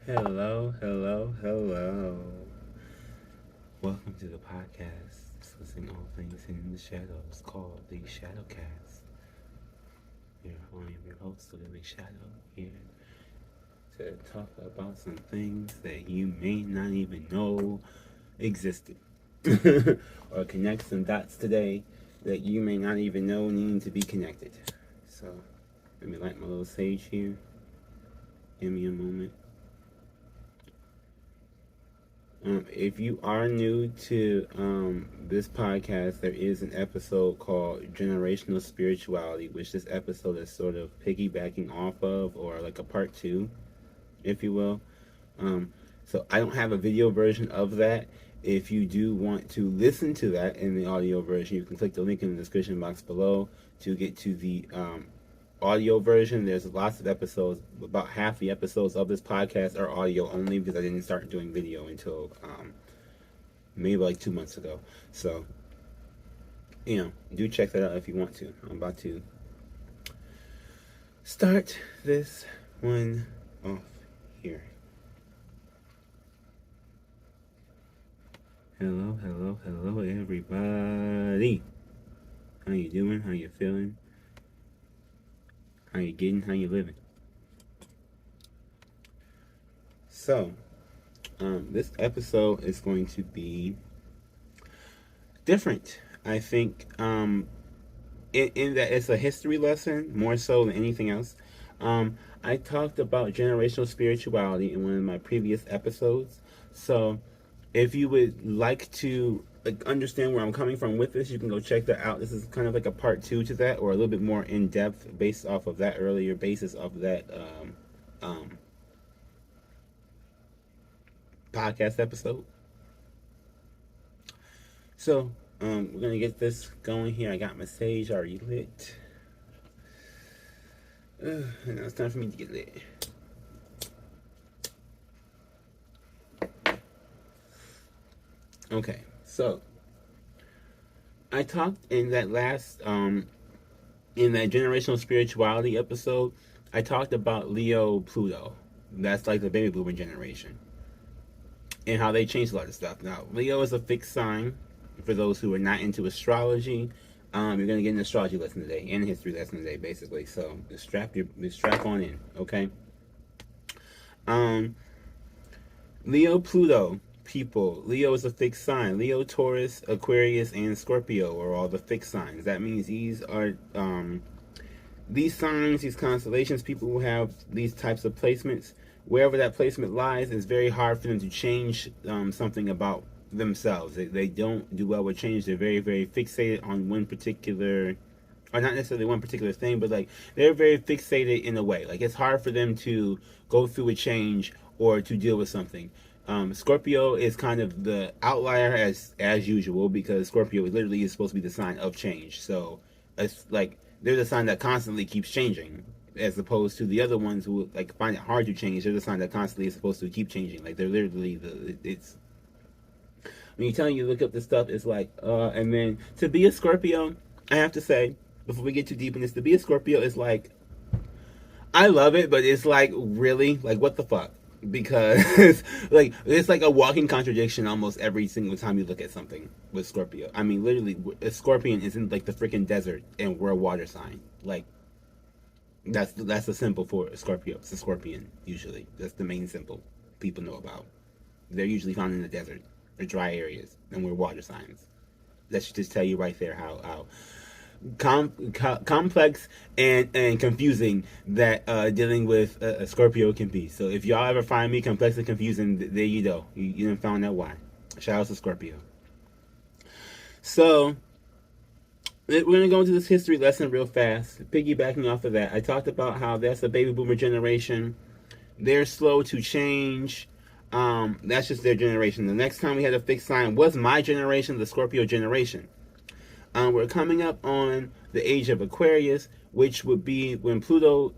Hello, hello, hello. Welcome to the podcast discussing all things in the shadows called the Shadow Cast. Here I am your host, the Living Shadow, here to talk about some things that you may not even know existed. Or connect some dots today that you may not even know need to be connected. So, let me light my little sage here. Give me a moment. If you are new to this podcast, there is an episode called Generational Spirituality, which this episode is sort of piggybacking off of, or like a part two, if you will. So I don't have a video version of that. If you do want to listen to that in the audio version, you can click the link in the description box below to get to the audio version. There's lots of episodes. About half the episodes of this podcast are audio only because I didn't start doing video until maybe like 2 months ago. So, do check that out if you want to. I'm about to start this one off here. Hello, hello, hello, everybody. How you doing? How you feeling? How you getting? How you living? So, this episode is going to be different. I think in that it's a history lesson more so than anything else. I talked about generational spirituality in one of my previous episodes. So, if you would like to understand where I'm coming from with this, you can go check that out. This is kind of like a part two to that, or a little bit more in depth based off of that earlier basis of that podcast episode. So, we're gonna get this going here. I got my sage already lit. And now it's time for me to get lit. Okay, so I talked in that last in that generational spirituality episode, I talked about Leo Pluto. That's like the baby boomer generation. And how they changed a lot of stuff. Now, Leo is a fixed sign. For those who are not into astrology, you're gonna get an astrology lesson today and a history lesson today, basically. So strap on in, okay? Leo Pluto people. Leo is a fixed sign. Leo, Taurus, Aquarius, and Scorpio are all the fixed signs. That means these are these signs, these constellations. People who have these types of placements, wherever that placement lies, it's very hard for them to change something about themselves. They don't do well with change. They're very, very fixated on one particular, or not necessarily one particular thing, but like they're very fixated in a way. Like it's hard for them to go through a change or to deal with something. Scorpio is kind of the outlier as usual, because Scorpio literally is supposed to be the sign of change. So it's like they're the sign that constantly keeps changing, as opposed to the other ones who like find it hard to change. They're the sign that constantly is supposed to keep changing. Like they're literally it's when you tell you look up this stuff, it's like and then to be a Scorpio, I have to say before we get too deep in this, to be a Scorpio is like, I love it, but it's like really like what the fuck, because like it's like a walking contradiction almost every single time you look at something with Scorpio. I mean, literally, a Scorpion is in like the freaking desert, and we're a water sign. Like that's the symbol for a Scorpio. It's a Scorpion usually. That's the main symbol people know about. They're usually found in the desert or dry areas, and we're water signs. That should just tell you right there how complex and confusing that dealing with a Scorpio can be. So if y'all ever find me complex and confusing, there you go. You done found out why. Shout out to Scorpio. So we're going to go into this history lesson real fast. Piggybacking off of that, I talked about how that's the baby boomer generation. They're slow to change. That's just their generation. The next time we had a fixed sign was my generation, the Scorpio generation. We're coming up on the age of Aquarius, which would be when Pluto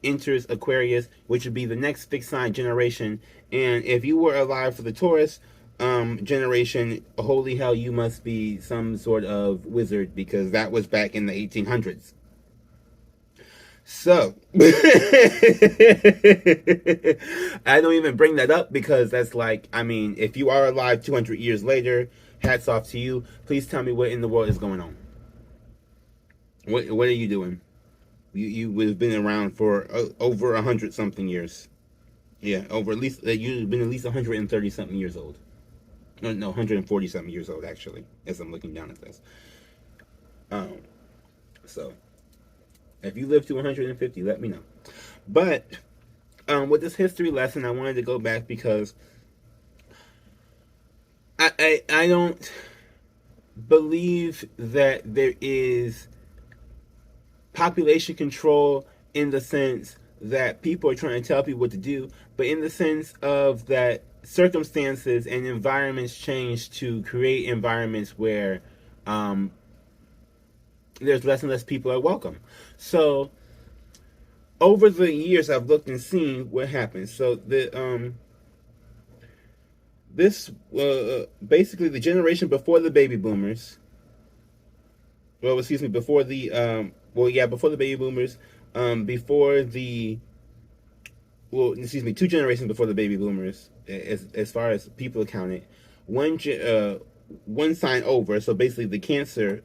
enters Aquarius, which would be the next fixed sign generation. And if you were alive for the Taurus generation, holy hell, you must be some sort of wizard, because that was back in the 1800s. So, I don't even bring that up because that's like, I mean, if you are alive 200 years later, hats off to you. Please tell me what in the world is going on. What are you doing? You would have been around for over 100 something years. Yeah, over at least you've been at least 130 something years old. No, 140 something years old actually. As I'm looking down at this. Um, so if you live to 150, let me know. But with this history lesson, I wanted to go back because I don't believe that there is population control in the sense that people are trying to tell people what to do, but in the sense of that circumstances and environments change to create environments where um, there's less and less people are welcome. So over the years, I've looked and seen what happens. So the this basically the generation before the baby boomers. Well, excuse me, before the before the baby boomers, before the excuse me, two generations before the baby boomers, as far as people accounted, one one sign over. So basically, the Cancer,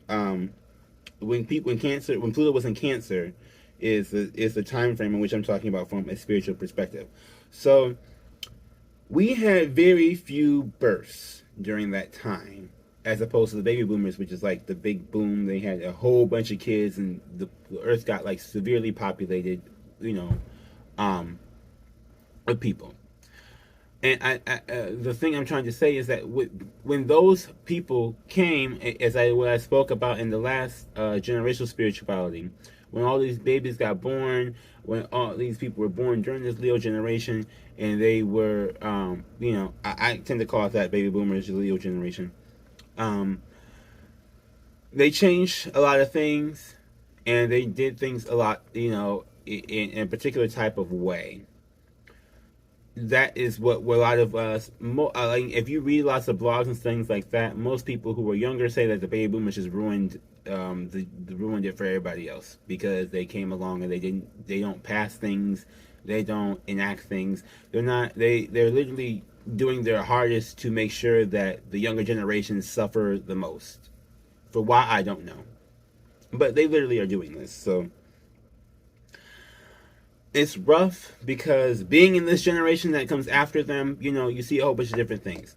when Pluto was in Cancer, is the time frame in which I'm talking about from a spiritual perspective. So we had very few births during that time, as opposed to the baby boomers, which is like the big boom. They had a whole bunch of kids, and the Earth got like severely populated, you know, um, with people. And the thing I'm trying to say is that when those people came, as what I spoke about in the last generational spirituality, when all these babies got born, when all these people were born during this Leo generation, and they were, I tend to call it that baby boomers, the Leo generation. Um, they changed a lot of things, and they did things a lot, in a particular type of way. That is what a lot of us, like if you read lots of blogs and things like that, most people who were younger say that the baby boomers just ruined ruined it for everybody else because they came along and they don't pass things, they don't enact things, they're literally doing their hardest to make sure that the younger generations suffer the most. For why, I don't know, but they literally are doing this. So it's rough because being in this generation that comes after them, you see a whole bunch of different things.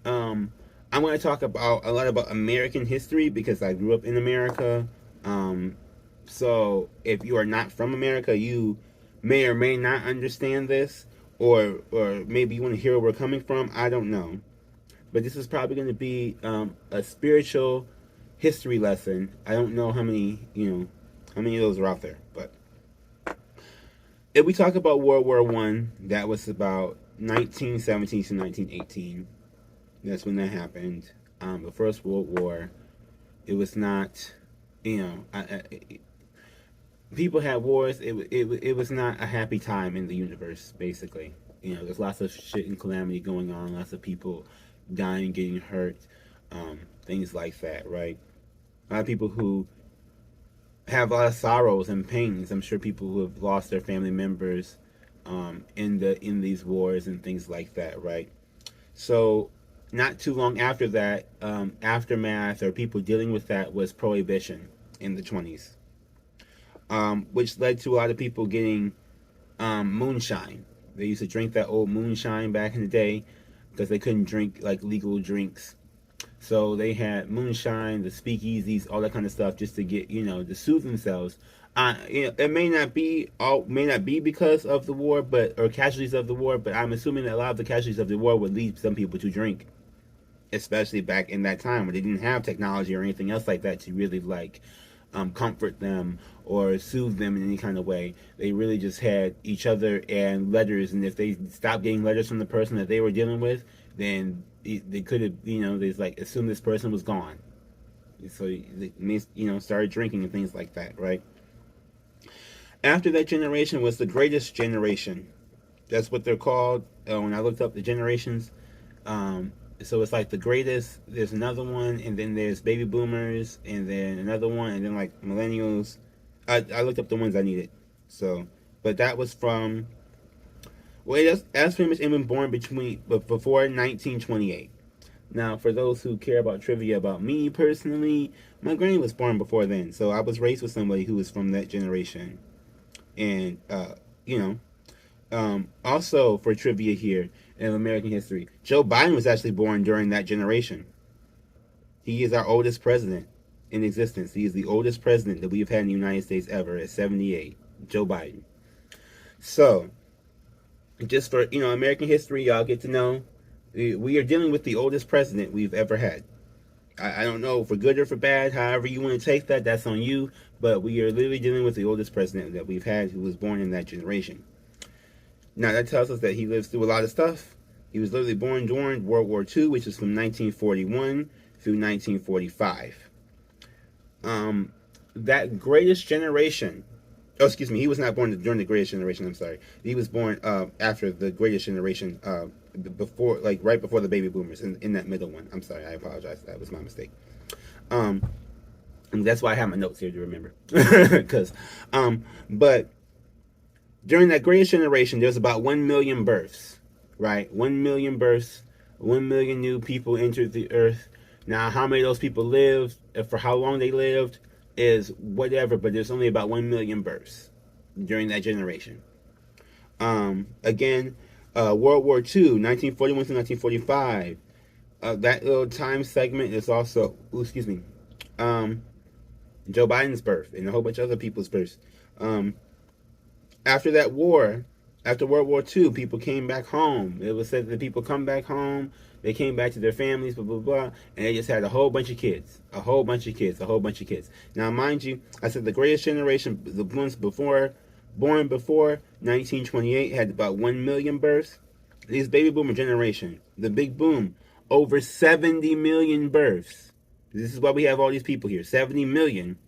Um, I'm going to talk about a lot about American history because I grew up in America. Um, so if you are not from America, you may or may not understand this, or maybe you want to hear where we're coming from. I don't know, but this is probably going to be a spiritual history lesson. I don't know how many of those are out there, but if we talk about World War One, that was about 1917 to 1918. That's when that happened. The First World War. It was not, people had wars. It was not a happy time in the universe. Basically, there's lots of shit and calamity going on. Lots of people dying, getting hurt, things like that. Right. A lot of people who have a lot of sorrows and pains. I'm sure people who have lost their family members in these wars and things like that, right? So, not too long after that, aftermath or people dealing with that was prohibition in the 20s, which led to a lot of people getting moonshine. They used to drink that old moonshine back in the day because they couldn't drink like legal drinks. So they had moonshine, the speakeasies, all that kind of stuff, just to get to soothe themselves. It may not be because of the war, or casualties of the war, but I'm assuming that a lot of the casualties of the war would lead some people to drink, especially back in that time when they didn't have technology or anything else like that to really comfort them or soothe them in any kind of way. They really just had each other and letters, and if they stopped getting letters from the person that they were dealing with, then they could have, they like assume this person was gone. So they, started drinking and things like that, right? After that generation was the greatest generation. That's what they're called. When I looked up the generations, so it's like the greatest. There's another one, and then there's baby boomers, and then another one, and then like millennials. I looked up the ones I needed. So, but that was from, well, that's pretty much been born before 1928. Now, for those who care about trivia about me personally, my granny was born before then, so I was raised with somebody who was from that generation. And you know, also for trivia here in American history, Joe Biden was actually born during that generation. He is our oldest president in existence. He is the oldest president that we've had in the United States ever at 78. Joe Biden. So, just for American history, y'all get to know we are dealing with the oldest president we've ever had. I don't know for good or for bad, however you want to take that, that's on you. But we are literally dealing with the oldest president that we've had who was born in that generation. Now that tells us that he lives through a lot of stuff. He was literally born during World War II, which is from 1941 through 1945. That greatest generation. Oh, excuse me. He was not born during the greatest generation. I'm sorry. He was born after the greatest generation, before, like right before the baby boomers, in that middle one. I'm sorry. I apologize. That was my mistake. And that's why I have my notes here to remember. Because, but during that greatest generation, there's about 1 million births, right? 1 million births, 1 million new people entered the earth. Now, how many of those people lived, for how long they lived, is whatever, but there's only about 1 million births during that generation. Again, World War II, 1941 to 1945. That little time segment is also, excuse me, Joe Biden's birth and a whole bunch of other people's births. After that war, after World War II, people came back home. It was said that people come back home, they came back to their families, blah, blah, blah, and they just had a whole bunch of kids. A whole bunch of kids. A whole bunch of kids. Now, mind you, I said the greatest generation, the ones born before 1928, had about 1 million births. These baby boomer generation, the big boom, over 70 million births. This is why we have all these people here. 70 million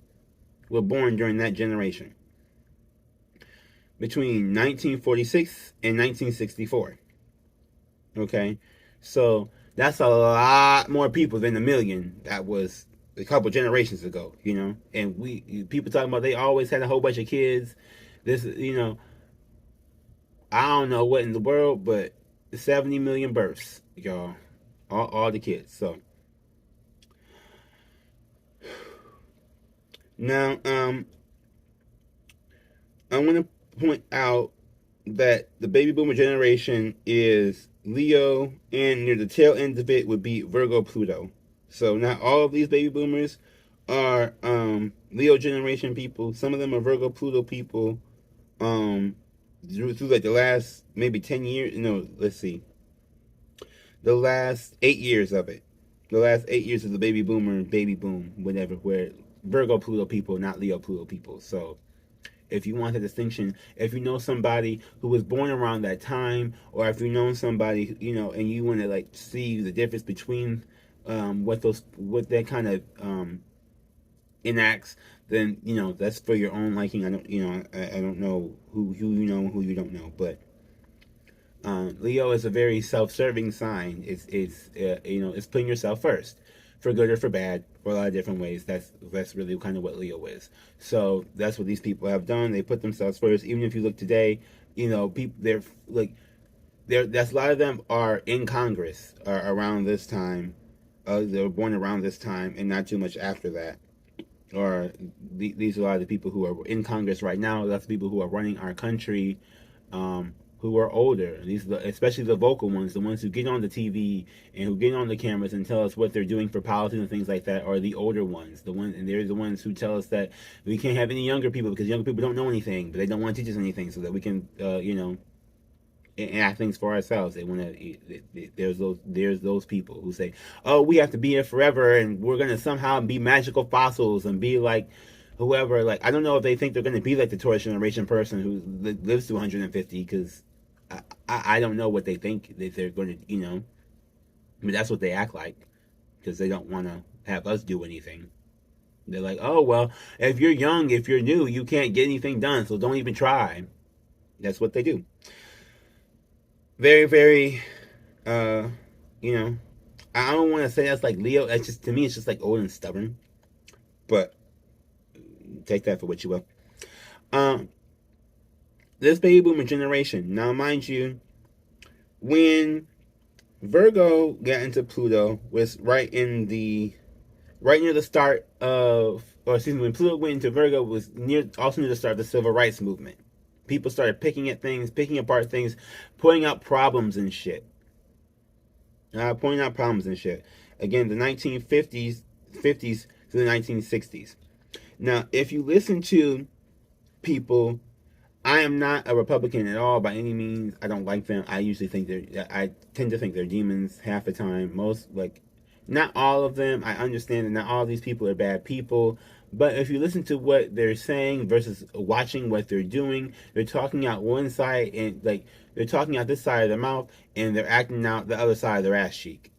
were born during that generation, between 1946 and 1964. Okay, so that's a lot more people than the million that was a couple generations ago, And people talking about they always had a whole bunch of kids. This, I don't know what in the world, but 70 million births, y'all, all the kids. So now, I want to point out that the baby boomer generation is Leo, and near the tail end of it would be Virgo Pluto. So not all of these baby boomers are Leo generation people. Some of them are Virgo Pluto people. Through like the last maybe 10 years. No, let's see. The last 8 years of it. The last 8 years of the baby boomer, baby boom, whatever, where Virgo Pluto people, not Leo Pluto people. So if you want a distinction, if you know somebody who was born around that time, or if you know somebody, and you want to like see the difference between what that kind of enacts, then that's for your own liking. I don't know who you know and who you don't know, but Leo is a very self-serving sign. It's putting yourself first, for good or for bad, for a lot of different ways. That's really kind of what Leo is. So that's what these people have done. They put themselves first. Even if you look today, people that's a lot of them are in Congress around this time. They were born around this time, and not too much after that. Or these are a lot of the people who are in Congress right now. That's the people who are running our country. Who are older. These, especially the vocal ones, the ones who get on the TV and who get on the cameras and tell us what they're doing for policies and things like that, are the older ones. And they're the ones who tell us that we can't have any younger people because younger people don't know anything, but they don't want to teach us anything, so that we can, enact things for ourselves. They want to. There's those people who say, "Oh, we have to be here forever, and we're gonna somehow be magical fossils and be like." Whoever, like, I don't know if they think they're going to be like the Taurus generation person who lives to 150, because I don't know what they think that they're going to, but that's what they act like, because they don't want to have us do anything. They're like, oh, well, if you're young, if you're new, you can't get anything done, so don't even try. That's what they do. Very, very, I don't want to say that's like Leo. That's just, to me, it's just like old and stubborn. But take that for what you will. this baby boomer generation. Now, mind you, when Virgo got into Pluto, was right near the start of, or excuse me, when Pluto went into Virgo was also near the start of the civil rights movement. People started picking at things, picking apart things, pointing out problems and shit. Pointing out problems and shit. Again, the 1950s to the 1960s. Now, if you listen to people, I am not a Republican at all by any means. I don't like them. I tend to think they're demons half the time. Not all of them. I understand that not all of these people are bad people. But if you listen to what they're saying versus watching what they're doing, they're talking out one side and they're talking out this side of their mouth and they're acting out the other side of their ass cheek.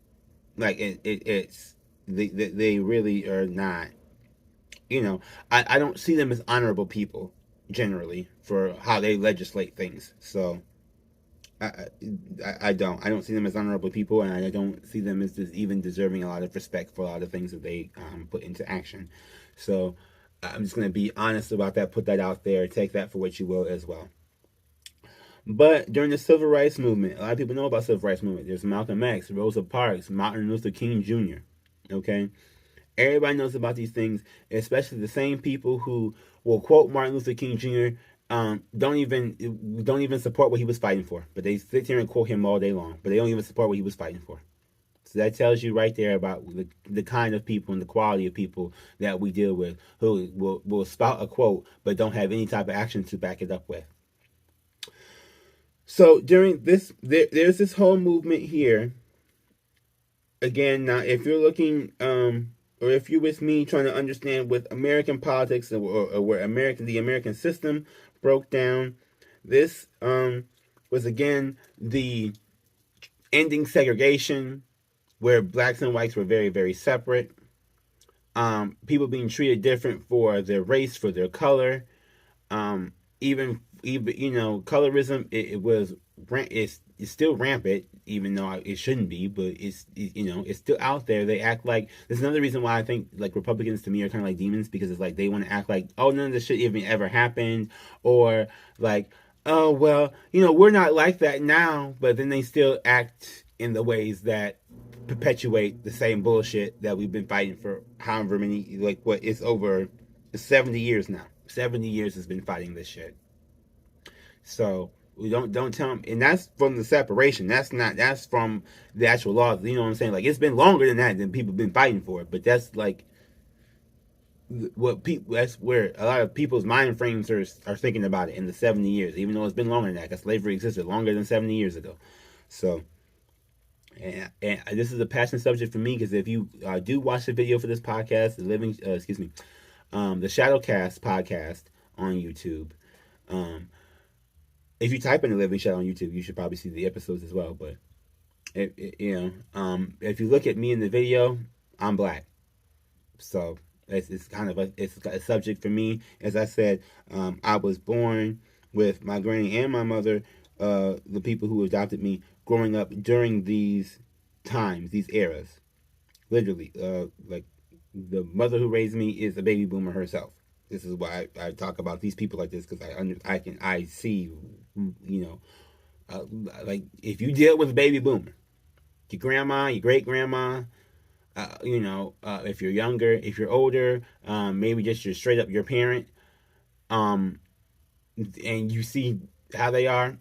It's they really are not. I don't see them as honorable people generally for how they legislate things. So I, I don't see them as honorable people, and I don't see them as even deserving a lot of respect for a lot of things that they put into action. So I'm just going to be honest about that, put that out there, take that for what you will as well. But during the civil rights movement, a lot of people know about civil rights movement. There's Malcolm X, Rosa Parks, Martin Luther King Jr. Okay, everybody knows about these things, especially the same people who will quote Martin Luther King Jr. Don't even support what he was fighting for, but they sit here and quote him all day long, but they don't even support what he was fighting for. So that tells you right there about the kind of people and the quality of people that we deal with, who will spout a quote but don't have any type of action to back it up with. So during this, there's this whole movement here. Again, now if you're looking, or if you're with me trying to understand with American politics or where the American system broke down, this was again the ending segregation, where blacks and whites were very, very separate. People being treated different for their race, for their color. Even colorism. It's still rampant, even though it shouldn't be, but it's still out there. They act like, there's another reason why I think like Republicans to me are kind of like demons, because it's like they want to act like, oh, none of this shit even ever happened, or like, oh well, we're not like that now, but then they still act in the ways that perpetuate the same bullshit that we've been fighting for however many, it's over 70 years now. 70 years has been fighting this shit. So we don't tell them, and that's from the separation. That's from the actual laws. You know what I'm saying? Like, it's been longer than that, than people have been fighting for it. But that's like that's where a lot of people's mind frames are thinking about it in the 70 years, even though it's been longer than that, because slavery existed longer than 70 years ago. So, and this is a passionate subject for me, because if you do watch the video for this podcast, the Shadow Cast podcast on YouTube, if you type in the Living Shadow on YouTube, you should probably see the episodes as well. But if you look at me in the video, I'm black, so it's kind of a subject for me. As I said, I was born with my granny and my mother, the people who adopted me, growing up during these times, these eras. Literally, like the mother who raised me is a baby boomer herself. This is why I talk about these people like this, because I see, like if you deal with a baby boomer, your grandma, your great grandma, if you're younger, if you're older, maybe just straight up your parent, and you see how they are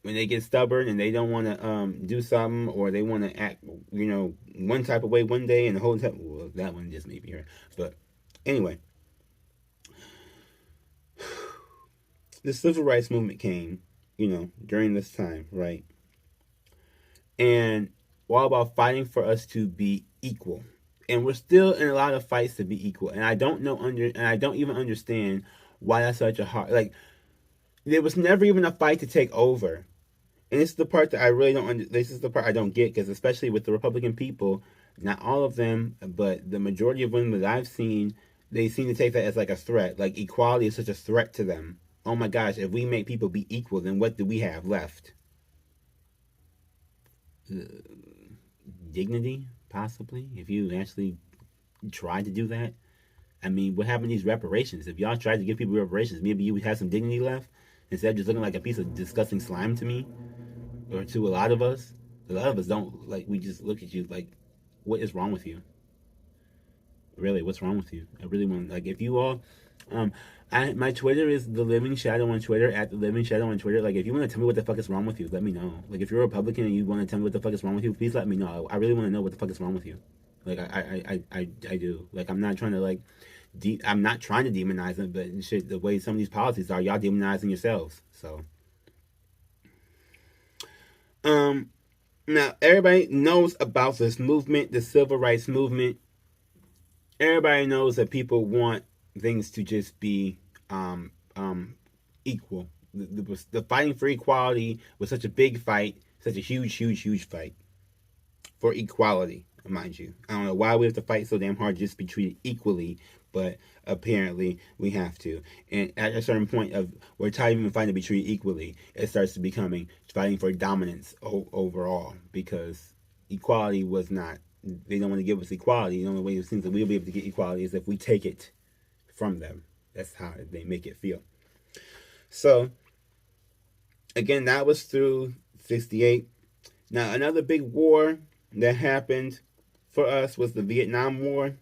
when they get stubborn and they don't want to do something, or they want to act, one type of way one day and the whole time. Well, that one just may be here, but anyway. The civil rights movement came, during this time, right? And all about fighting for us to be equal. And we're still in a lot of fights to be equal. And I don't even understand why that's such a hard, like, there was never even a fight to take over. And this is the part that I really don't this is the part I don't get, because especially with the Republican people, not all of them, but the majority of them that I've seen, they seem to take that as like a threat. Like, equality is such a threat to them. Oh my gosh, if we make people be equal, then what do we have left? Dignity, possibly, if you actually tried to do that. I mean, what happened to these reparations? If y'all tried to give people reparations, maybe you would have some dignity left. instead of just looking like a piece of disgusting slime to me, or to a lot of us. A lot of us don't, like, we just look at you like, what is wrong with you? Really, what's wrong with you? I really want, like, if you all, um, my Twitter is the Living Shadow on Twitter, at the Living Shadow on Twitter. Like, if you want to tell me what the fuck is wrong with you, let me know. Like, if you're a Republican and you want to tell me what the fuck is wrong with you, please let me know. I really want to know what the fuck is wrong with you. Like, I do. Like, I'm not trying to, like, I'm not trying to demonize them, but shit, the way some of these policies are, y'all demonizing yourselves. So, um, now everybody knows about this movement, the civil rights movement. Everybody knows that people want things to just be equal. The fighting for equality was such a big fight, such a huge fight for equality, mind you. I don't know why we have to fight so damn hard just to be treated equally, but apparently we have to. And at a certain point of we're tired of even fighting to be treated equally, it starts to becoming fighting for dominance overall, because equality was not. They don't want to give us equality. The only way it seems that we'll be able to get equality is if we take it from them. That's how they make it feel. So again, that was through 68. Now another big war that happened for us was the Vietnam War.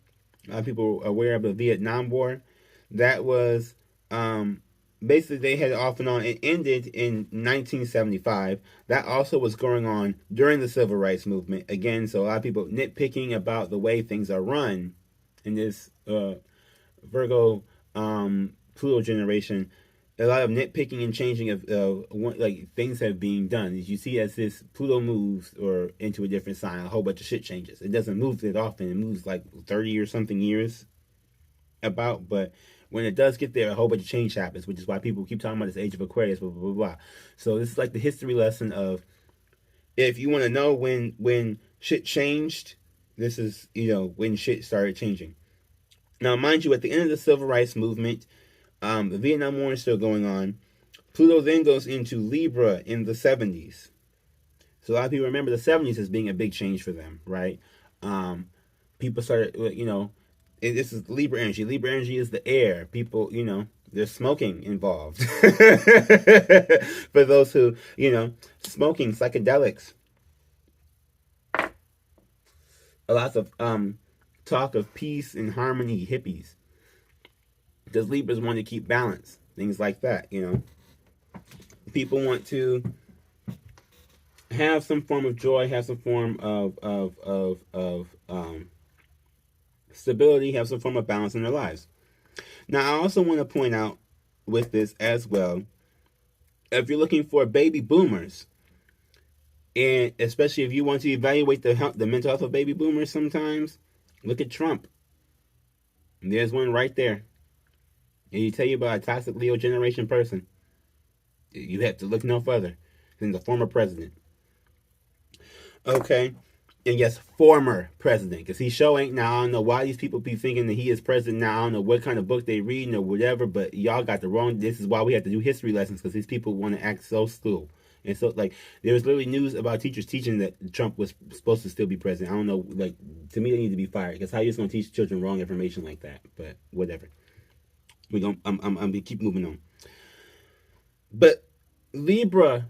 A lot of people are aware of the Vietnam War. That was basically they had it off and on. It ended in 1975. That also was going on during the Civil Rights Movement. Again, so a lot of people nitpicking about the way things are run in this Virgo Pluto generation. A lot of nitpicking and changing of like things have been done. As you see, as this Pluto moves or into a different sign, a whole bunch of shit changes. It doesn't move that often. It moves like 30 or something years about, but when it does get there, a whole bunch of change happens, which is why people keep talking about this age of Aquarius, blah blah blah blah. So this is like the history lesson of, if you want to know when shit changed, this is, when shit started changing. Now, mind you, at the end of the Civil Rights Movement, the Vietnam War is still going on. Pluto then goes into Libra in the 70s. So a lot of people remember the 70s as being a big change for them, right? People started, this is Libra energy. Libra energy is the air. People, there's smoking involved. For those who, smoking, psychedelics. A lot of talk of peace and harmony, hippies. Because Libras want to keep balance, things like that. People want to have some form of joy, have some form of stability, have some form of balance in their lives. Now, I also want to point out with this as well, if you're looking for baby boomers, and especially if you want to evaluate the mental health of baby boomers, sometimes look at Trump. And there's one right there. And you tell you about a toxic Leo generation person, you have to look no further than the former president. Okay? And yes, former president. Because he sure ain't now. I don't know why these people be thinking that he is president now. I don't know what kind of book they reading or whatever, but y'all got the wrong. This is why we have to do history lessons, because these people want to act so slow. And so, like, there was literally news about teachers teaching that Trump was supposed to still be president. I don't know, like, to me, they need to be fired. Because how you just going to teach children wrong information like that? But whatever. I'm gonna keep moving on. But Libra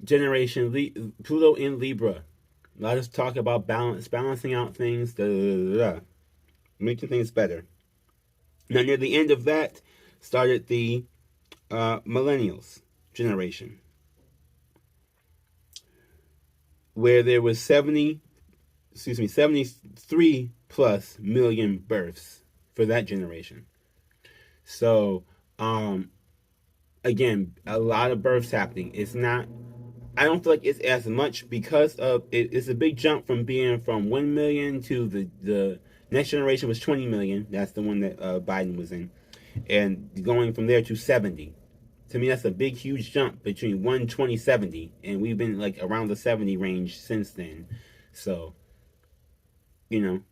generation, Pluto in Libra. Let us talk about balancing out things, making things better. Now, near the end of that, started the Millennials generation, where there was 73 plus million births for that generation. So, again, a lot of births happening. It's not, I don't feel like it's as much because of it's a big jump from being from 1 million to the next generation was 20 million. That's the one that Biden was in, and going from there to 70. To me, that's a big, huge jump between 120, 70, and we've been like around the 70 range since then. So, you know,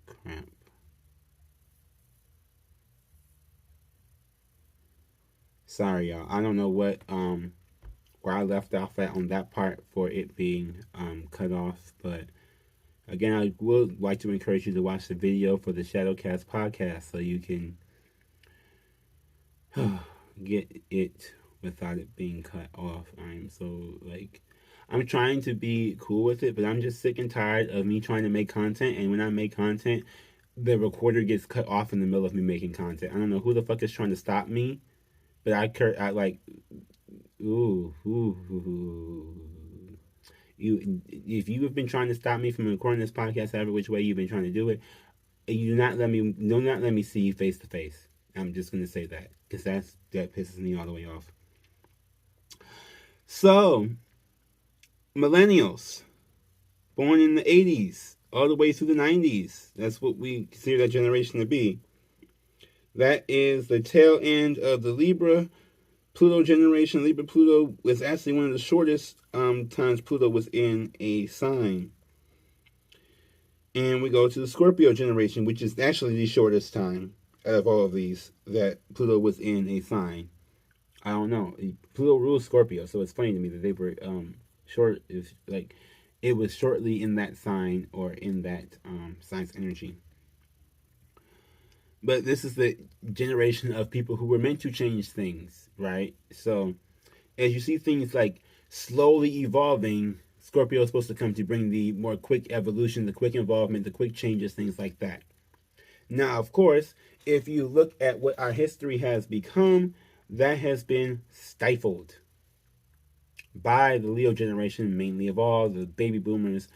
crap. Sorry, y'all. I don't know what where I left off at on that part for it being cut off, but again, I would like to encourage you to watch the video for the Shadow Cast podcast so you can get it without it being cut off. I'm trying to be cool with it, but I'm just sick and tired of me trying to make content, and when I make content, the recorder gets cut off in the middle of me making content. I don't know who the fuck is trying to stop me, but I like, ooh. If you have been trying to stop me from recording this podcast, however which way you've been trying to do it, you do not let me see you face to face. I'm just gonna say that because that pisses me all the way off. So, millennials, born in the 80s, all the way through the 90s. That's what we consider that generation to be. That is the tail end of the Libra Pluto generation. Libra Pluto was actually one of the shortest times Pluto was in a sign. And we go to the Scorpio generation, which is actually the shortest time out of all of these that Pluto was in a sign. I don't know. Pluto rules Scorpio, so it's funny to me that they were short. Is like it was shortly in that sign or in that sign's energy. But this is the generation of people who were meant to change things, right? So as you see things like slowly evolving, Scorpio is supposed to come to bring the more quick evolution, the quick involvement, the quick changes, things like that. Now, of course, if you look at what our history has become, that has been stifled by the Leo generation, mainly of all the baby boomers.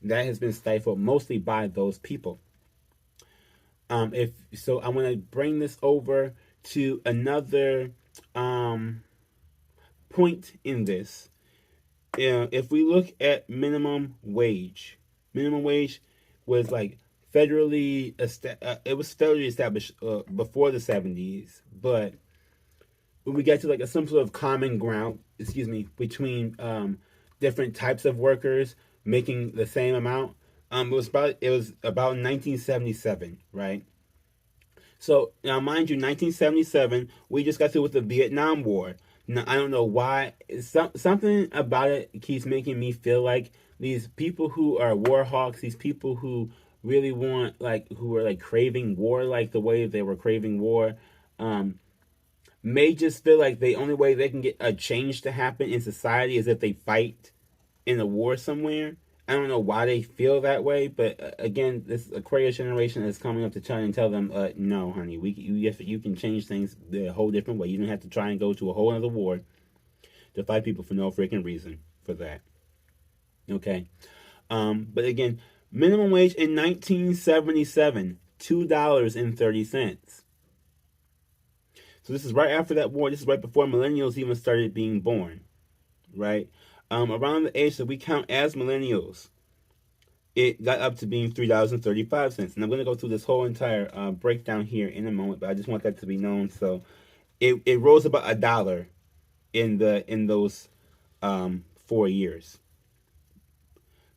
That has been stifled mostly by those people. If so, I want to bring this over to another point in this. If we look at minimum wage was like federally it was federally established before the 70s, but when we get to like some sort of common ground, between different types of workers making the same amount, it was about 1977, right? So now, mind you, 1977, we just got through with the Vietnam War. Now, I don't know why. Something about it keeps making me feel like these people who are war hawks, these people who really want, like, who are like craving war, like the way they were craving war, may just feel like the only way they can get a change to happen in society is if they fight in a war somewhere. I don't know why they feel that way, but again, this Aquarius generation is coming up to try and tell them, no, honey, you can change things a whole different way. You don't have to try and go to a whole other war to fight people for no freaking reason for that. Okay, but again, minimum wage in 1977, $2.30. So this is right after that war. This is right before millennials even started being born, right? Around the age that we count as millennials, it got up to being $3.35. And I'm going to go through this whole entire breakdown here in a moment, but I just want that to be known. So it rose about $1 in those 4 years.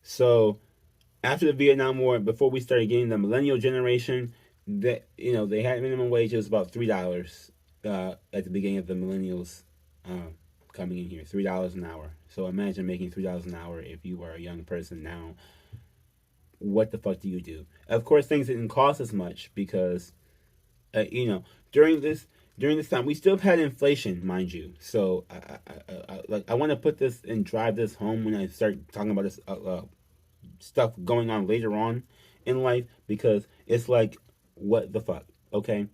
So after the Vietnam War, before we started getting the millennial generation, that they had minimum wage. It was about $3 at the beginning of the millennials coming in here, $3 an hour. So imagine making $3 an hour if you were a young person now. What the fuck do you do? Of course, things didn't cost as much because, during this time we still had inflation, mind you. So I want to put this and drive this home when I start talking about this stuff going on later on in life, because it's like, what the fuck, okay?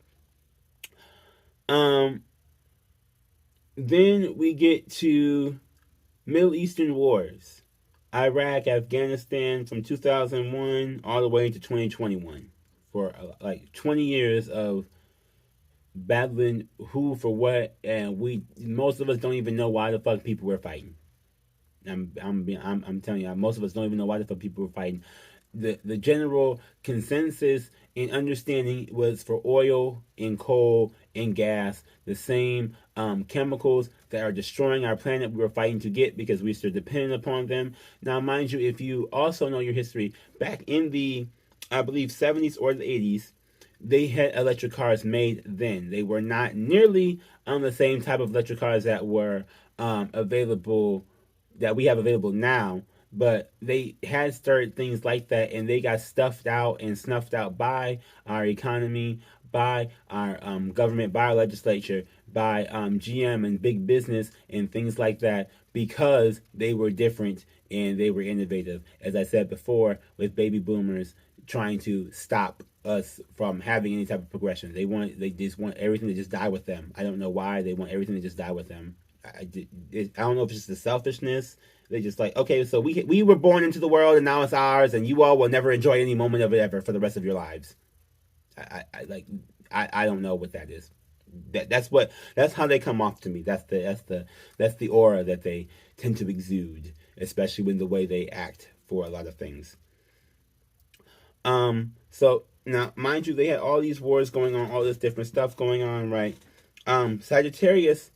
Then we get to Middle Eastern wars. Iraq, Afghanistan, from 2001 all the way to 2021. For like 20 years of battling who for what, and most of us don't even know why the fuck people were fighting. I'm telling you, most of us don't even know why the fuck people were fighting. The general consensus and understanding was for oil and coal and gas, the same chemicals that are destroying our planet we were fighting to get because we're still dependent upon them. Now, mind you, if you also know your history, back in the, I believe, 70s or the 80s, they had electric cars made then. They were not nearly the same type of electric cars that were available, that we have available now, but they had started things like that, and they got stuffed out and snuffed out by our economy, by our government, by our legislature, by GM and big business and things like that, because they were different and they were innovative. As I said before, with baby boomers trying to stop us from having any type of progression. They just want everything to just die with them. I don't know why they want everything to just die with them. I don't know if it's just the selfishness. They just like, okay, so we were born into the world and now it's ours, and you all will never enjoy any moment of it ever for the rest of your lives. I don't know what that is. That's how they come off to me. That's the aura that they tend to exude, especially when the way they act for a lot of things. So now, mind you, they had all these wars going on, all this different stuff going on, right? Sagittarius,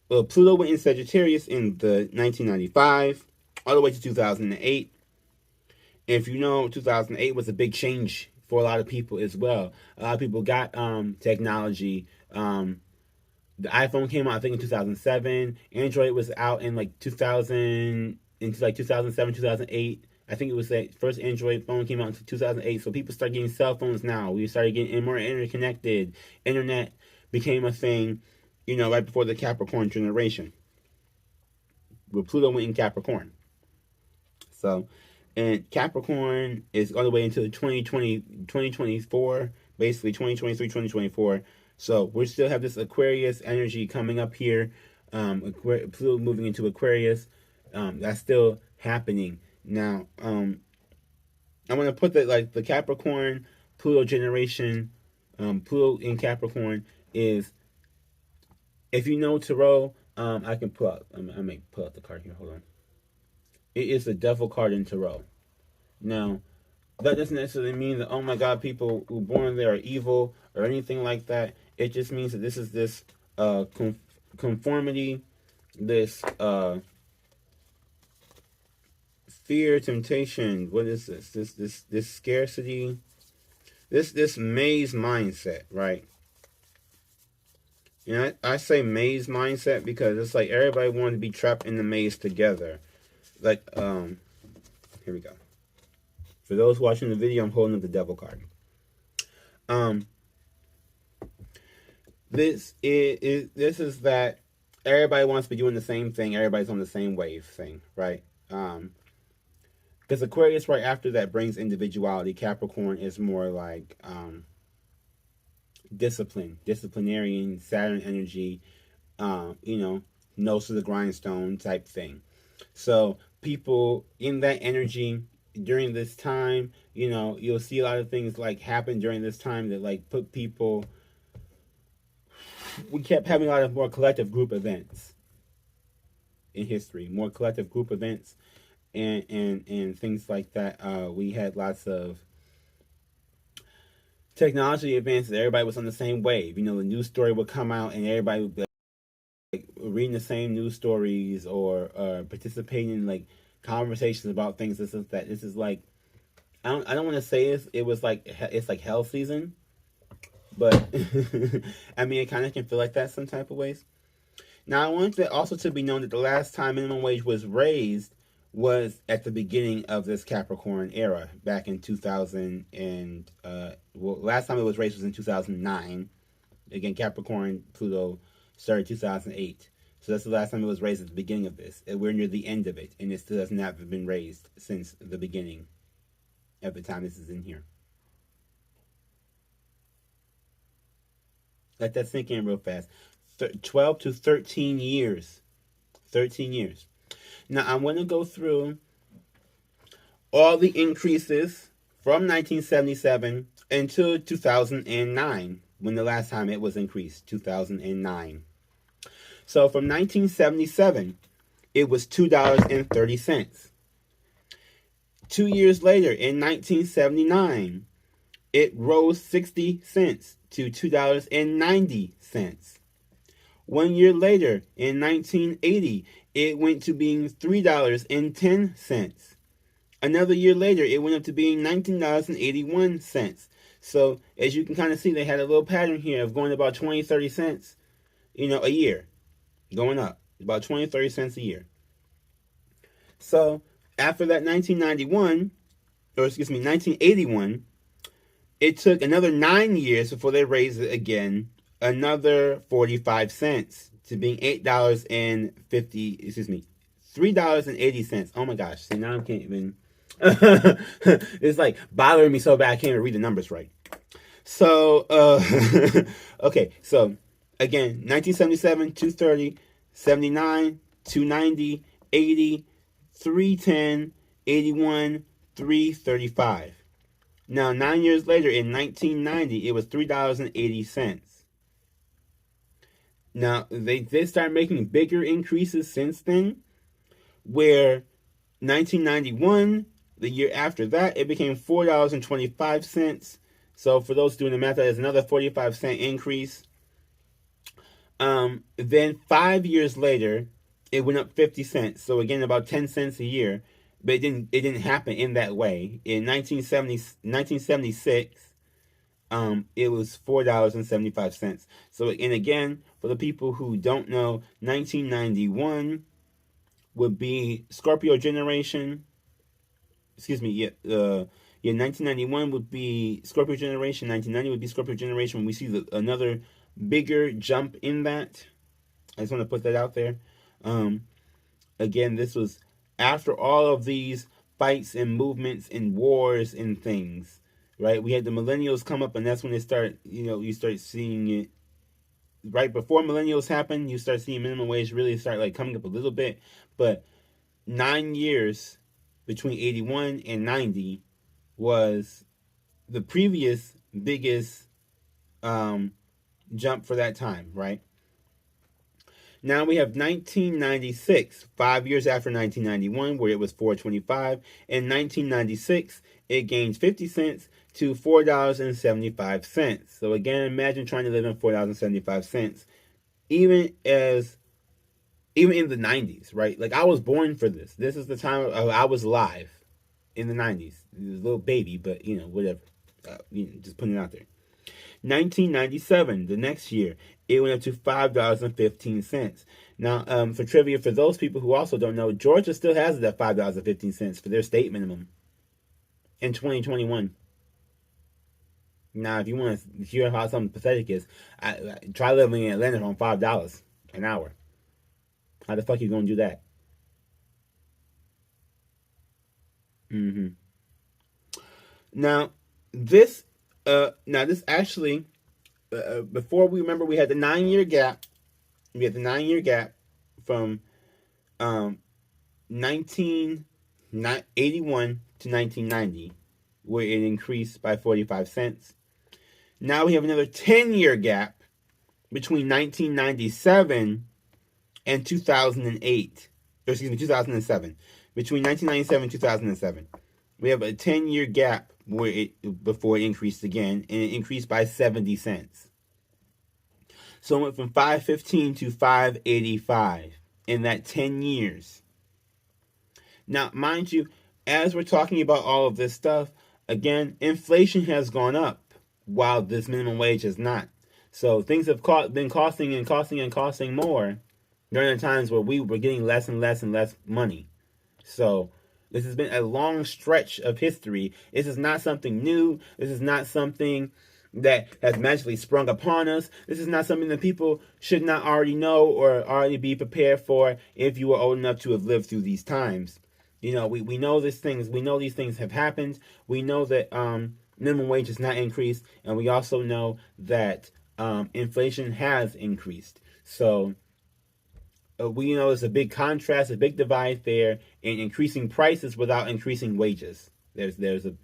well, Pluto went in Sagittarius in the 1995, all the way to 2008. And if you know, 2008 was a big change for a lot of people as well. A lot of people got technology. The iPhone came out, I think, in 2007. Android was out in like 2000, into like 2007, 2008. I think it was the first Android phone came out in 2008. So people start getting cell phones now. We started getting more interconnected. Internet became a thing, right before the Capricorn generation. Where Pluto went in Capricorn. So, and Capricorn is all the way into 2024, basically 2023, 2024. So we still have this Aquarius energy coming up here. Pluto moving into Aquarius. That's still happening. Now, I'm going to put that like the Capricorn Pluto generation, Pluto in Capricorn is, if you know Tarot, I can pull out, I may pull out the card here, hold on. It is the Devil card in Tarot. Now, that doesn't necessarily mean that, oh my God, people who born there are evil or anything like that. It just means that this is this conformity, this fear, temptation. What is this? This scarcity, this maze mindset, right? I say maze mindset because it's like everybody wanted to be trapped in the maze together. Like, here we go. For those watching the video, I'm holding up the Devil card. This is that everybody wants to be doing the same thing. Everybody's on the same wave thing, right? Because Aquarius right after that brings individuality. Capricorn is more like disciplinarian, Saturn energy, nose to the grindstone type thing. So people in that energy during this time, you'll see a lot of things like happen during this time that like put people. We kept having a lot of more collective group events in history, more collective group events, and things like that. We had lots of technology advances. Everybody was on the same wave. The news story would come out and everybody would be like reading the same news stories or participating in like conversations about things. This is that. This is like, I don't want to say it's like hell season, but I mean it kind of can feel like that some type of ways. Now I want it also to be known that the last time minimum wage was raised was at the beginning of this Capricorn era, back in 2000 and last time it was raised was in 2009. Again, Capricorn Pluto started 2008, so that's the last time it was raised at the beginning of this. And we're near the end of it, and it still has not been raised since the beginning. At the time this is in here, let that sink in real fast. 12 to 13 years. 13 years. Now, I'm going to go through all the increases from 1977 until 2009, when the last time it was increased, 2009. So from 1977, it was $2.30. 2 years later, in 1979, it rose 60 cents to $2.90. 1 year later, in 1980, it went to being $3.10. Another year later, it went up to being $19.81. So, as you can kind of see, they had a little pattern here of going about 20, 30 cents, a year. Going up. About 20, 30 cents a year. So, after that 1981, 1981, It took another 9 years before they raised it again, another 45 cents to being $8.50, excuse me, $3.80. Oh my gosh. See, now I can't even. It's like bothering me so bad I can't even read the numbers right. So, okay, so again, 1977, 230, 79, 290, 80, 310, 81, 335. Now, 9 years later, in 1990, it was $3.80. Now, they did start making bigger increases since then, where 1991, the year after that, it became $4.25. So for those doing the math, that is another 45-cent increase. Then 5 years later, it went up 50 cents. So again, about 10 cents a year. But it didn't happen in that way. In 1976, it was $4.75. So, and again, for the people who don't know, 1991 would be Scorpio Generation. Excuse me, 1991 would be Scorpio Generation. 1990 would be Scorpio Generation. When we see another bigger jump in that, I just want to put that out there. Again, this was after all of these fights and movements and wars and things, right? We had the Millennials come up, and that's when they start, you start seeing it. Right before Millennials happen, you start seeing minimum wage really start like coming up a little bit. But 9 years between 81 and 90 was the previous biggest jump for that time, right? Now we have 1996, 5 years after 1991, where it was $4.25. In 1996, it gained 50 cents to $4.75. So again, imagine trying to live on $4.75, even in the 90s, right? Like, I was born for this. This is the time I was alive in the 90s. It was a little baby, but whatever. Just putting it out there. 1997, the next year, it went up to $5.15. Now, for trivia, for those people who also don't know, Georgia still has it at $5.15 for their state minimum in 2021. Now, if you want to hear how something pathetic is, try living in Atlanta on $5 an hour. How the fuck you gonna do that? Now, this actually, before we remember, we had the 9 year gap. We had the 9 year gap from 1981 to 1990, where it increased by 45 cents. Now we have another 10-year gap between 1997 and 2008. Or excuse me, 2007. Between 1997 and 2007. We have a 10-year gap before it increased again, and it increased by 70 cents. So it went from $5.15 to $5.85 in that 10 years. Now, mind you, as we're talking about all of this stuff, again, inflation has gone up while this minimum wage has not. So things have been costing and costing and costing more during the times where we were getting less and less and less money. So this has been a long stretch of history. This is not something new. This is not something that has magically sprung upon us. This is not something that people should not already know or already be prepared for if you were old enough to have lived through these times. We know these things. We know these things have happened. We know that minimum wage has not increased, and we also know that inflation has increased. So we know there's a big contrast, a big divide there in increasing prices without increasing wages. There's a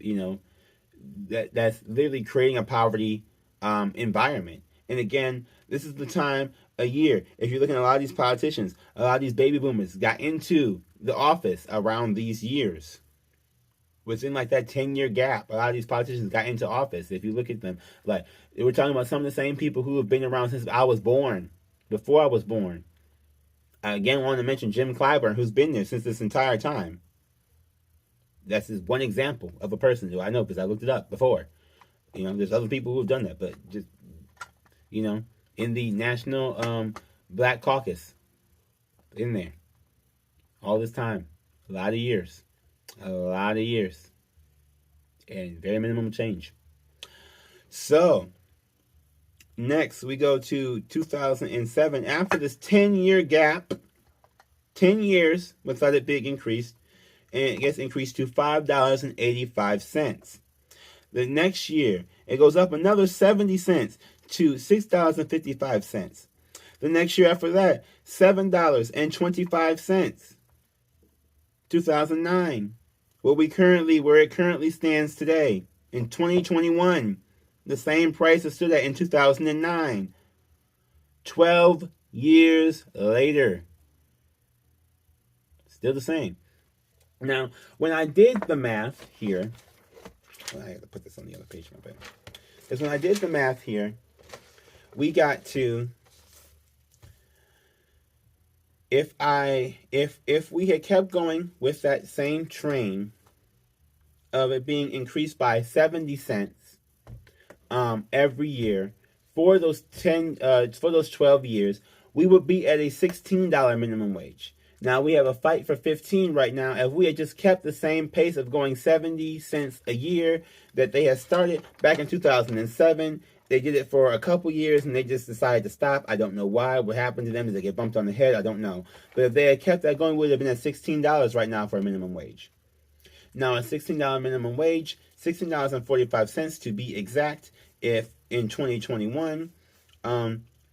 that's literally creating a poverty environment. And again, this is the time a year. If you're looking at a lot of these politicians, a lot of these baby boomers got into the office around these years. Within like that 10-year gap, a lot of these politicians got into office. If you look at them, like, we're talking about some of the same people who have been around since I was born, before I was born. I again want to mention Jim Clyburn, who's been there since this entire time. That's just one example of a person who I know because I looked it up before. There's other people who have done that, but just, in the National Black Caucus, in there, all this time, a lot of years, and very minimum change. So, next we go to 2007. After this 10-year gap, 10 years without a big increase, and it gets increased to $5.85. The next year, it goes up another 70 cents to $6.55. The next year after that, $7.25. 2009. Where it currently stands today in 2021, the same price it stood at in 2009. 12 years later, still the same. Now, when I did the math here, I have to put this on the other page, my bad. Because when I did the math here, we got to, if we had kept going with that same train of it being increased by 70 cents every year for those 12 years, we would be at a $16 minimum wage. Now we have a fight for 15 right now. If we had just kept the same pace of going 70 cents a year that they had started back in 2007, they did it for a couple years and they just decided to stop. I don't know why. What happened to them? Did they get bumped on the head? I don't know. But if they had kept that going, we would have been at $16 right now for a minimum wage. Now a $16 minimum wage, $16.45 to be exact. If in 2021,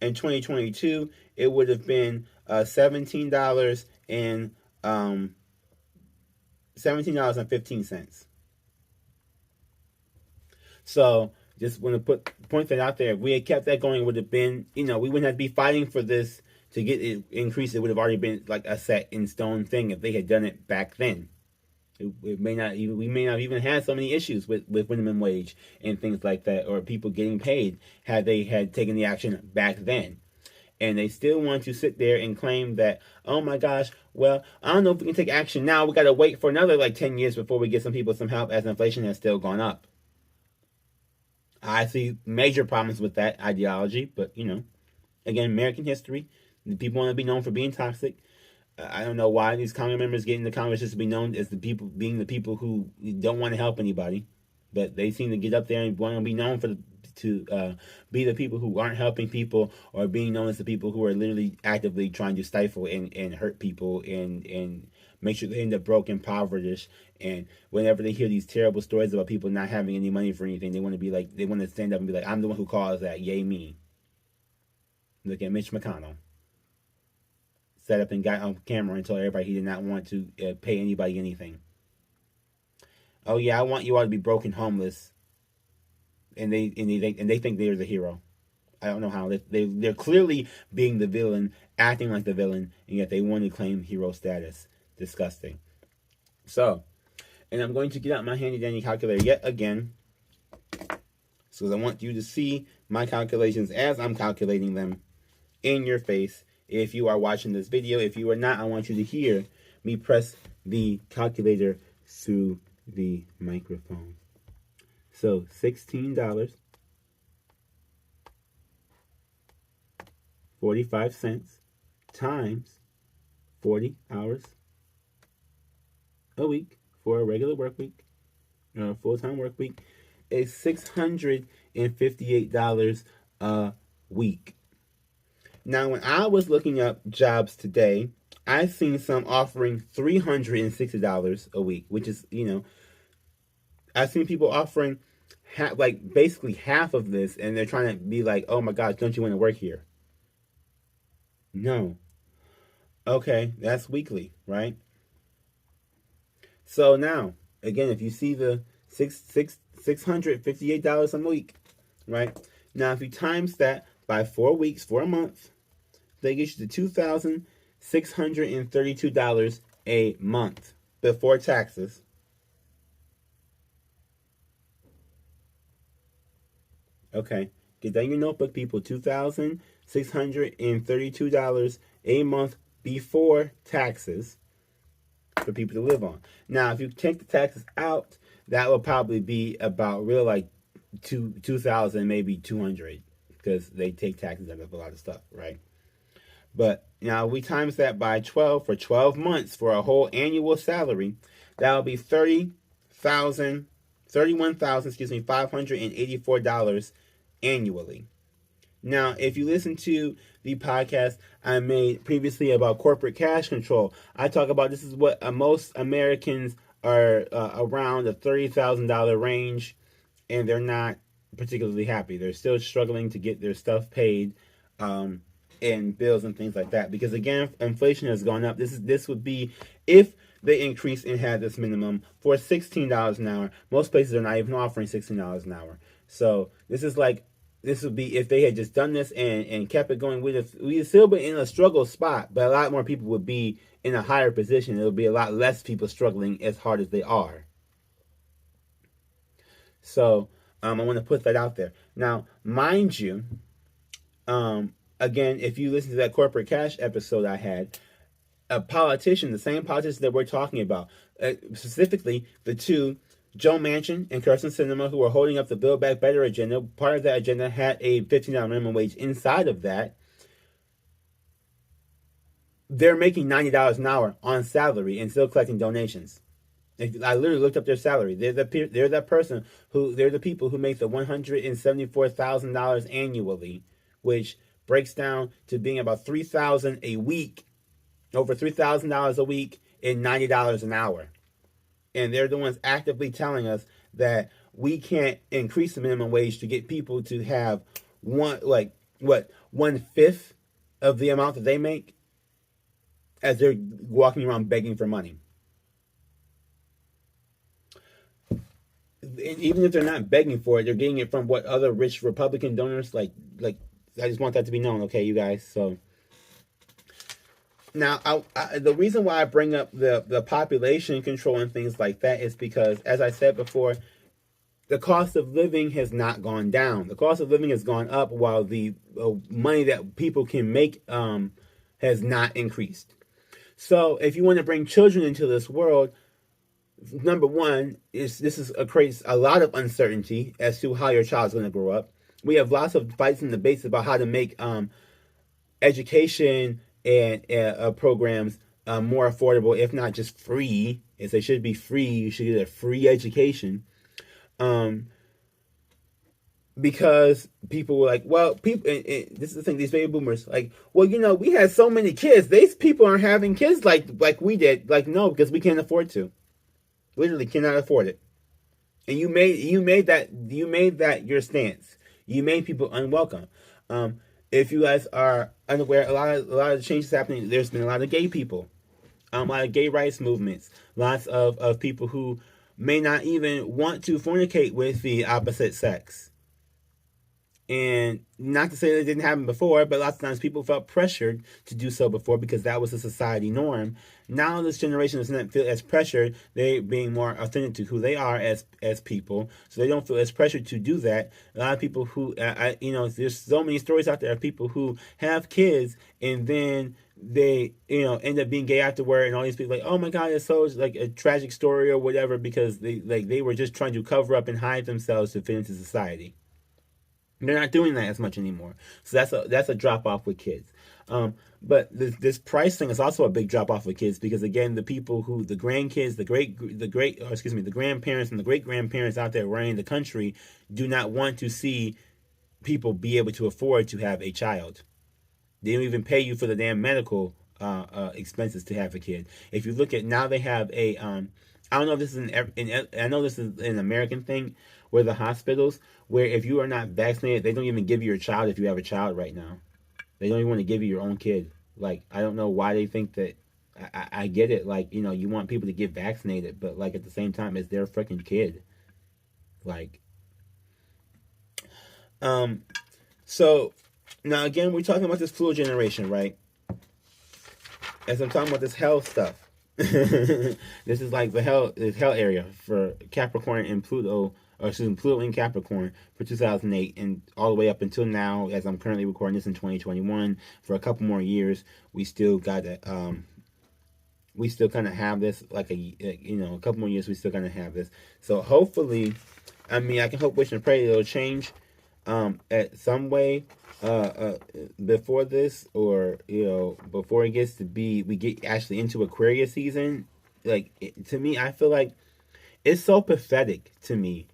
in 2022, it would have been $17 and $17.15. So just want to point that out there. If we had kept that going, it would have been, we wouldn't have to be fighting for this to get it increased. It would have already been like a set in stone thing if they had done it back then. It may not even, we may not even have so many issues with minimum wage and things like that, or people getting paid had they had taken the action back then. And they still want to sit there and claim that, oh my gosh, well, I don't know if we can take action now. We got to wait for another 10 years before we get some people some help, as inflation has still gone up. I see major problems with that ideology, but again, American history, the people want to be known for being toxic. I don't know why these Congress members get into Congress just to be known as the people who don't want to help anybody, but they seem to get up there and want to be known to be the people who aren't helping people, or being known as the people who are literally actively trying to stifle and hurt people and make sure they end up broke and impoverished. And whenever they hear these terrible stories about people not having any money for anything, they want to stand up and be like, I'm the one who caused that, yay me. Look at Mitch McConnell. Set up and got on camera and told everybody he did not want to pay anybody anything. Oh yeah, I want you all to be broken, homeless, and they think they're the hero. I don't know how they're clearly being the villain, acting like the villain, and yet they want to claim hero status. Disgusting. So, and I'm going to get out my handy dandy calculator yet again, so I want you to see my calculations as I'm calculating them in your face. If you are watching this video, if you are not, I want you to hear me press the calculator through the microphone. So $16.45 times 40 hours a week for a regular work week, or a full-time work week, is $658 a week. Now, when I was looking up jobs today, I seen some offering $360 a week, which is, I've seen people offering basically half of this, and they're trying to be like, oh my gosh, don't you want to work here? No. Okay, that's weekly, right? So now, again, if you see the $658 a week, right? Now, if you times that by 4 weeks for a month, they get you to $2,632 a month before taxes. Okay, get that in your notebook, people. $2,632 a month before taxes for people to live on. Now, if you take the taxes out, that will probably be about $2,000, maybe $200, because they take taxes out of a lot of stuff, right? But now we times that by 12 for 12 months for a whole annual salary, that will be $30,000 $584 annually. Now, if you listen to the podcast I made previously about corporate cash control, I talk about this is what most Americans are around the $30,000 range, and they're not particularly happy. They're still struggling to get their stuff paid, and bills and things like that. Because again, inflation has gone up. This would be if they increased and had this minimum for $16 an hour. Most places are not even offering $16 an hour. So this would be if they had just done this and kept it going. We'd still be in a struggle spot, but a lot more people would be in a higher position. It would be a lot less people struggling as hard as they are. So I want to put that out there. Now, mind you, again, if you listen to that corporate cash episode I had, a politician, the same politician that we're talking about, specifically the two, Joe Manchin and Kirsten Sinema, who are holding up the Build Back Better agenda. Part of that agenda had a $15 minimum wage inside of that. They're making $90 an hour on salary and still collecting donations. I literally looked up their salary. They're the people who make the $174,000 annually, which breaks down to being about $3,000 a week, over $3,000 a week, and $90 an hour. And they're the ones actively telling us that we can't increase the minimum wage to get people to have one-fifth of the amount that they make, as they're walking around begging for money. Even if they're not begging for it, they're getting it from what other rich Republican donors like. I just want that to be known, okay, you guys. So now, the reason why I bring up the population control and things like that is because, as I said before, the cost of living has not gone down. The cost of living has gone up, while the money that people can make has not increased. So, if you want to bring children into this world, number one this creates a lot of uncertainty as to how your child's going to grow up. We have lots of fights and debates about how to make education and programs more affordable, if not just free. As they should be free, you should get a free education. Because people were like, well, people, and this is the thing, these baby boomers, like, well, we had so many kids. These people aren't having kids like we did. Like, no, because we can't afford to. Literally cannot afford it. And you made that your stance. You made people unwelcome. If you guys are unaware, a lot of the changes happening. There's been a lot of gay people, a lot of gay rights movements, lots of people who may not even want to fornicate with the opposite sex. And not to say that it didn't happen before, but lots of times people felt pressured to do so before because that was a society norm. Now this generation doesn't feel as pressured. They being more authentic to who they are as people, so they don't feel as pressured to do that. A lot of people who, there's so many stories out there of people who have kids and then they, end up being gay afterward, and all these people like, oh my God, it's so like a tragic story or whatever, because they were just trying to cover up and hide themselves to fit into society. They're not doing that as much anymore. So that's a drop off with kids. But this price thing is also a big drop off with kids, because again, the people who, the grandkids, the grandparents and the great grandparents out there running the country do not want to see people be able to afford to have a child. They don't even pay you for the damn medical expenses to have a kid. If you look at now, they have a I don't know if this is I know this is an American thing, where the hospitals, where if you are not vaccinated, they don't even give you your child if you have a child right now. They don't even want to give you your own kid. Like, I don't know why they think that. I get it. Like, you want people to get vaccinated, but like at the same time, it's their freaking kid. Like, so now again, we're talking about this fluid generation, right? As I'm talking about this hell stuff. This is like the hell area for Capricorn and Pluto, or excuse me, Pluto in Capricorn for 2008 and all the way up until now, as I'm currently recording this in 2021. For a couple more years, we still got to, we still kind of have this, like a couple more years, we still kind of have this. So hopefully, I can hope, wish, and pray it'll change at some way before this, or before it gets to be, we get actually into Aquarius season. Like, to me, I feel like It's so pathetic to me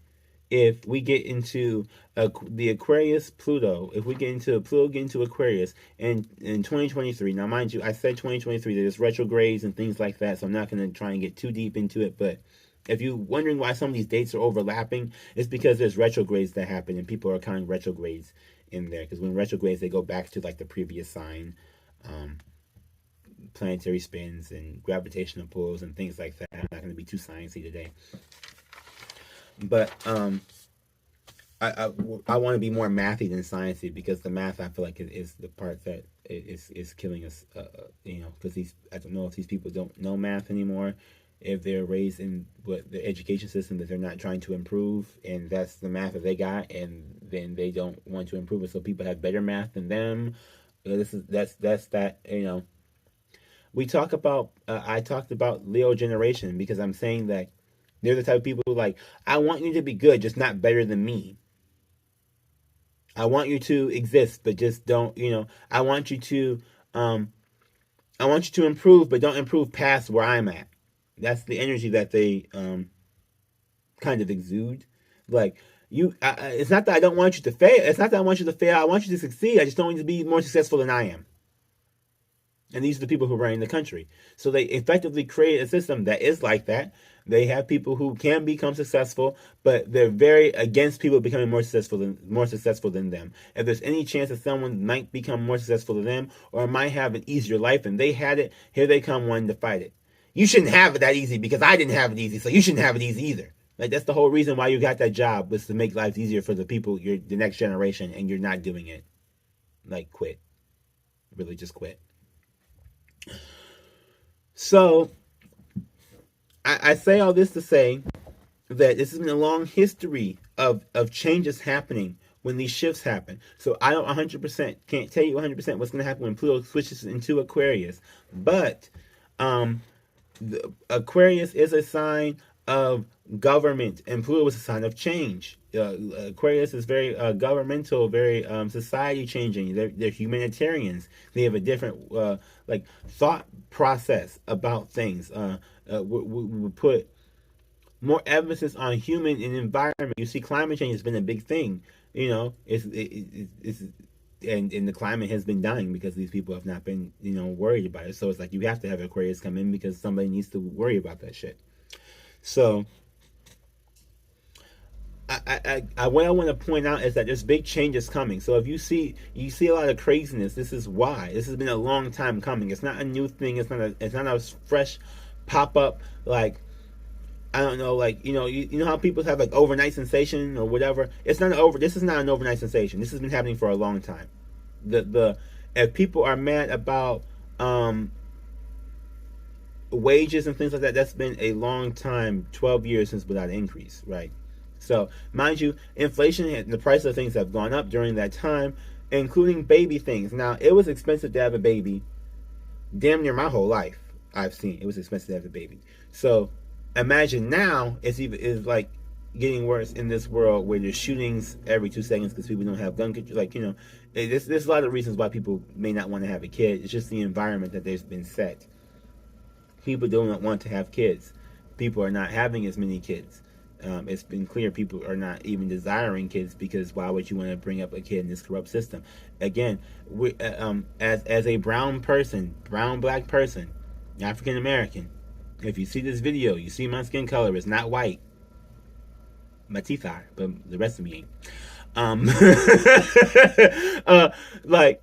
if we get into the Aquarius Pluto, if we get into Pluto, get into Aquarius in 2023. Now, mind you, I said 2023, there's retrogrades and things like that, so I'm not going to try and get too deep into it. But if you're wondering why some of these dates are overlapping, it's because there's retrogrades that happen, and people are counting retrogrades in there. Because when retrogrades, they go back to like the previous sign, planetary spins and gravitational pulls and things like that. I'm not going to be too sciencey today, but I want to be more mathy than sciencey, because the math, I feel like, is the part that is killing us. Because I don't know if these people don't know math anymore, if they're raised in what the education system that they're not trying to improve, and that's the math that they got, and then they don't want to improve it. So people have better math than them. That's that. We talk about. I talked about Leo generation, because I'm saying that they're the type of people who, like, I want you to be good, just not better than me. I want you to exist, but just don't, I want you to, I want you to improve, but don't improve past where I'm at. That's the energy that they kind of exude. Like, it's not that I don't want you to fail. It's not that I want you to fail. I want you to succeed. I just don't want you to be more successful than I am. And these are the people who are running the country. So they effectively create a system that is like that. They have people who can become successful, but they're very against people becoming more successful than them. If there's any chance that someone might become more successful than them, or might have an easier life and they had it, here they come wanting to fight it. You shouldn't have it that easy because I didn't have it easy, so you shouldn't have it easy either. Like, that's the whole reason why you got that job, was to make life easier for the people, the next generation, and you're not doing it. Like, quit. Really, just quit. So, I say all this to say that this has been a long history of changes happening when these shifts happen. So I don't 100% can't tell you 100% what's going to happen when Pluto switches into Aquarius, but Aquarius is a sign of government, and Pluto is a sign of change. Aquarius is very governmental, very society changing. They're humanitarians. They have a different like thought process about things. We put more emphasis on human and environment. You see, climate change has been a big thing. It's and the climate has been dying because these people have not been worried about it. So it's like you have to have Aquarius come in because somebody needs to worry about that shit. So what I want to point out is that there's big changes coming. So if you see a lot of craziness, this is why. This has been a long time coming. It's not a new thing. It's not a fresh pop up, like, I don't know, like, you know how people have like overnight sensation or whatever. This is not an overnight sensation. This has been happening for a long time. If people are mad about wages and things like that, that's been a long time, 12 years since without an increase, right? So, mind you, inflation and the price of things have gone up during that time, including baby things. Now, it was expensive to have a baby damn near my whole life. I've seen it was expensive to have a baby. So, imagine now it's like getting worse in this world where there's shootings every 2 seconds because people don't have gun control. Like, there's a lot of reasons why people may not want to have a kid. It's just the environment that there's been set. People do not want to have kids. People are not having as many kids. It's been clear people are not even desiring kids, because why would you want to bring up a kid in this corrupt system? Again, as a brown black person, African American, if you see this video, you see my skin color is not white. My teeth are, but the rest of me ain't. Like,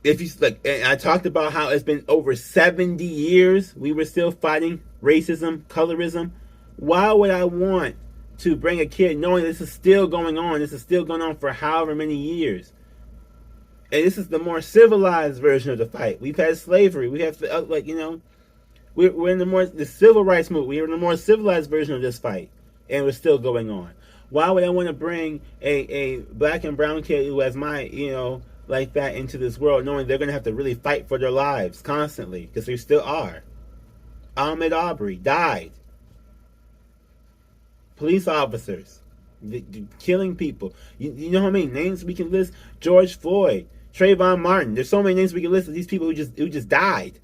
if you like, and I talked about how it's been over 70 years we were still fighting racism, colorism. Why would I want to bring a kid knowing this is still going on? This is still going on for however many years. And this is the more civilized version of the fight. We've had slavery. We have we're in the civil rights movement. We're in the more civilized version of this fight, and we're still going on. Why would I want to bring a black and brown kid who has my like that into this world, knowing they're going to have to really fight for their lives constantly, because they still are. Ahmaud Arbery died. Police officers killing people. You know how many names we can list? George Floyd, Trayvon Martin. There's so many names we can list of these people who just died.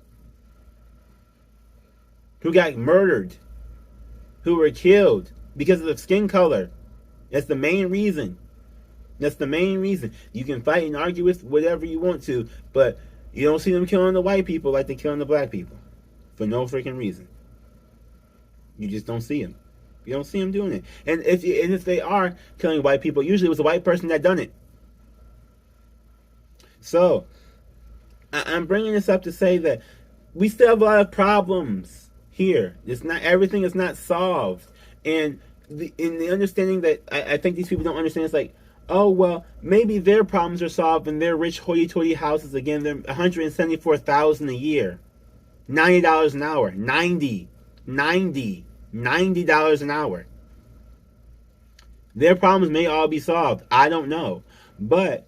who got murdered, who were killed because of the skin color. That's the main reason. That's the main reason. You can fight and argue with whatever you want to, but you don't see them killing the white people like they're killing the black people for no freaking reason. You just don't see them. You don't see them doing it. And if they are killing white people, usually it was a white person that done it. So I'm bringing this up to say that we still have a lot of problems here. It's not, everything is not solved. And in the understanding that I think these people don't understand, it's like, oh, well, maybe their problems are solved in their rich hoity-toity houses. Again, they're $174,000 a year, $90 an hour, $90 an hour. Their problems may all be solved. I don't know. But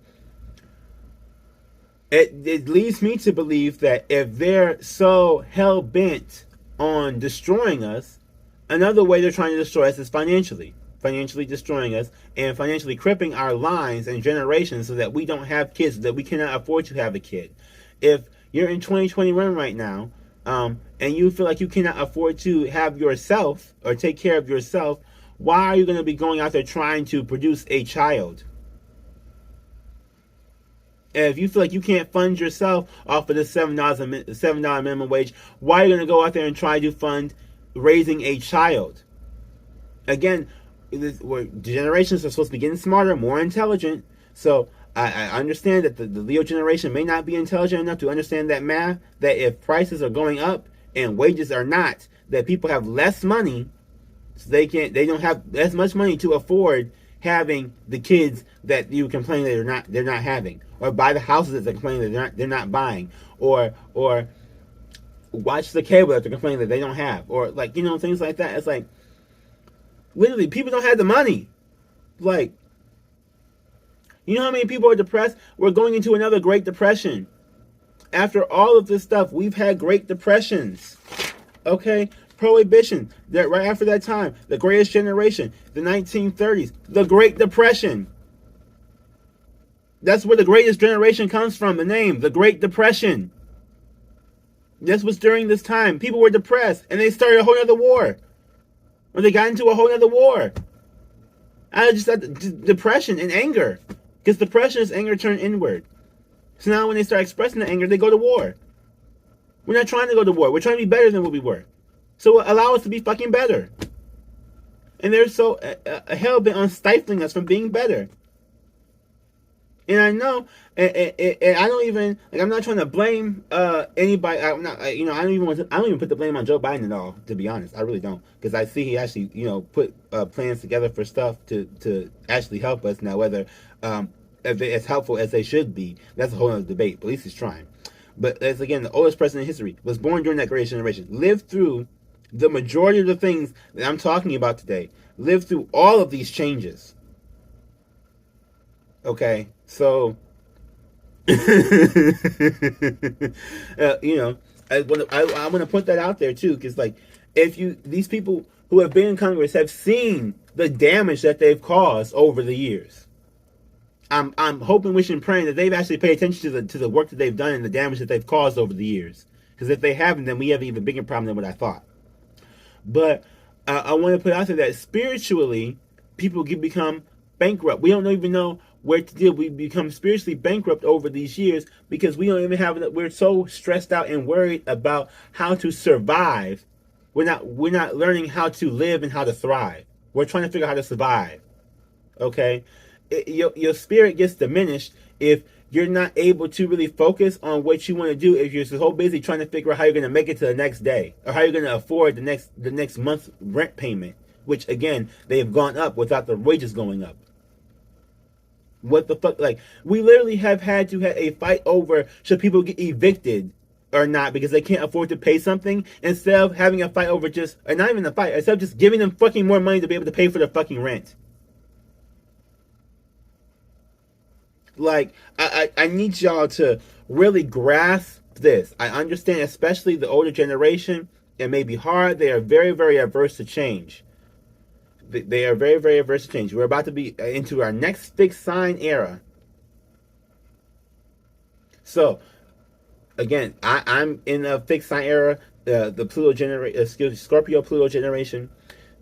it leads me to believe that if they're so hell-bent on destroying us, another way they're trying to destroy us is financially destroying us and financially crippling our lines and generations so that we don't have kids, so that we cannot afford to have a kid. If you're in 2021 right now, and you feel like you cannot afford to have yourself or take care of yourself, why are you going to be going out there trying to produce a child? And if you feel like you can't fund yourself off of the $7 minimum wage, why are you going to go out there and try to fund raising a child? Again, generations are supposed to be getting smarter, more intelligent. So I understand that the Leo generation may not be intelligent enough to understand that math, that if prices are going up and wages are not, that people have less money, so they don't have as much money to afford having the kids that you complain that they're not having, or buy the houses that they're complaining that they're not buying, or watch the cable that they're complaining that they don't have, or like, things like that. It's like, literally, people don't have the money. Like, you know how many people are depressed? We're going into another Great Depression. After all of this stuff, we've had Great Depressions. Okay? Prohibition. That right after that time, the Greatest Generation, the 1930s, the Great Depression. That's where the Greatest Generation comes from, the name, the Great Depression. This was during this time. People were depressed, and they started a whole other war. Or they got into a whole other war. Out of just depression and anger. Because depression is anger turned inward. So now when they start expressing the anger, they go to war. We're not trying to go to war. We're trying to be better than what we were. So allow us to be fucking better. And they're so hell-bent on stifling us from being better. And I know, and I don't even, like, I'm not trying to blame anybody. I'm not, I don't even put the blame on Joe Biden at all, to be honest. I really don't, because I see he actually, put plans together for stuff to actually help us. Now, whether if they're as helpful as they should be, that's a whole other debate. But at least he's trying. But as again, the oldest president in history was born during that Great Generation, lived through the majority of the things that I'm talking about today, lived through all of these changes. Okay, so I want to put that out there too, because like, these people who have been in Congress have seen the damage that they've caused over the years. I'm hoping, wishing, praying that they've actually paid attention to the work that they've done and the damage that they've caused over the years. Because if they haven't, then we have an even bigger problem than what I thought. But I want to put out there that spiritually, people can become bankrupt. We don't even know where to deal. We become spiritually bankrupt over these years because we don't even have. We're so stressed out and worried about how to survive. We're not learning how to live and how to thrive. We're trying to figure out how to survive. Okay, your spirit gets diminished if you're not able to really focus on what you want to do. If you're so busy trying to figure out how you're going to make it to the next day, or how you're going to afford the next month's rent payment, which again, they have gone up without the wages going up. What the fuck? Like, we literally have had to have a fight over should people get evicted or not because they can't afford to pay something, instead of having a fight over or not even a fight, instead of just giving them fucking more money to be able to pay for their fucking rent. Like, I need y'all to really grasp this. I understand, especially the older generation, it may be hard. They are very, very averse to change. They are very, very averse to change. We're about to be into our next fixed sign era. So, again, I'm in a fixed sign era. the Scorpio Pluto generation,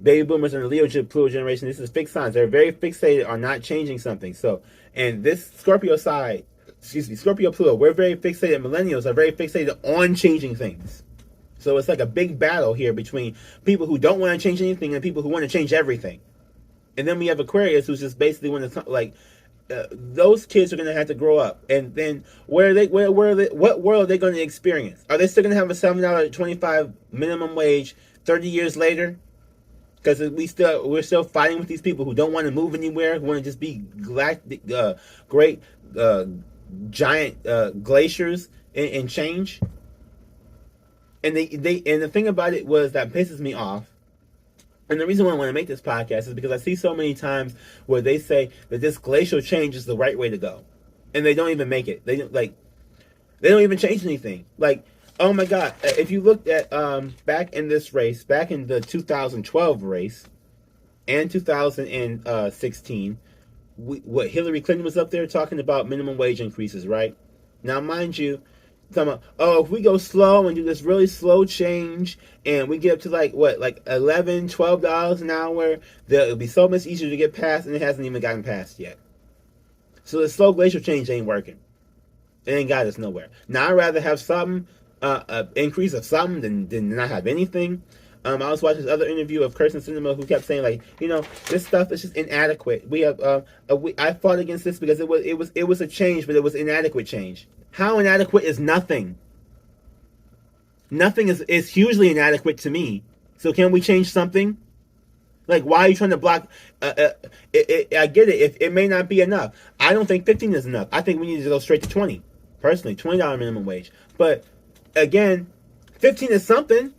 baby boomers and the Leo Pluto generation. This is fixed signs. They're very fixated on not changing something. So, and this Scorpio side, Scorpio Pluto, we're very fixated. Millennials are very fixated on changing things. So it's like a big battle here between people who don't want to change anything and people who want to change everything. And then we have Aquarius, who's just basically want to like. Those kids are going to have to grow up, and then what world are they going to experience? Are they still going to have a $7.25 minimum wage 30 years later? Because we're still fighting with these people who don't want to move anywhere, who want to just be great giant glaciers and change. And and the thing about it was that pisses me off. And the reason why I want to make this podcast is because I see so many times where they say that this glacial change is the right way to go, and they don't even make it. They don't even change anything. Like, oh my God, if you looked at back in this race, back in the 2012 race and 2016, what Hillary Clinton was up there talking about minimum wage increases, right? Now, mind you, talking about, oh, if we go slow and do this really slow change and we get up to like $11, $12 an hour, it'll be so much easier to get past, and it hasn't even gotten past yet. So the slow glacial change ain't working. It ain't got us nowhere. Now I'd rather have something, increase of something than not have anything. I was watching this other interview of Kirsten Cinema, who kept saying, like, this stuff is just inadequate. We have I fought against this because it was a change, but it was inadequate change. How inadequate is nothing? Nothing is hugely inadequate to me. So can we change something? Like, why are you trying to block? I get it. It may not be enough. I don't think 15 is enough. I think we need to go straight to 20. Personally, $20 minimum wage. But again, 15 is something.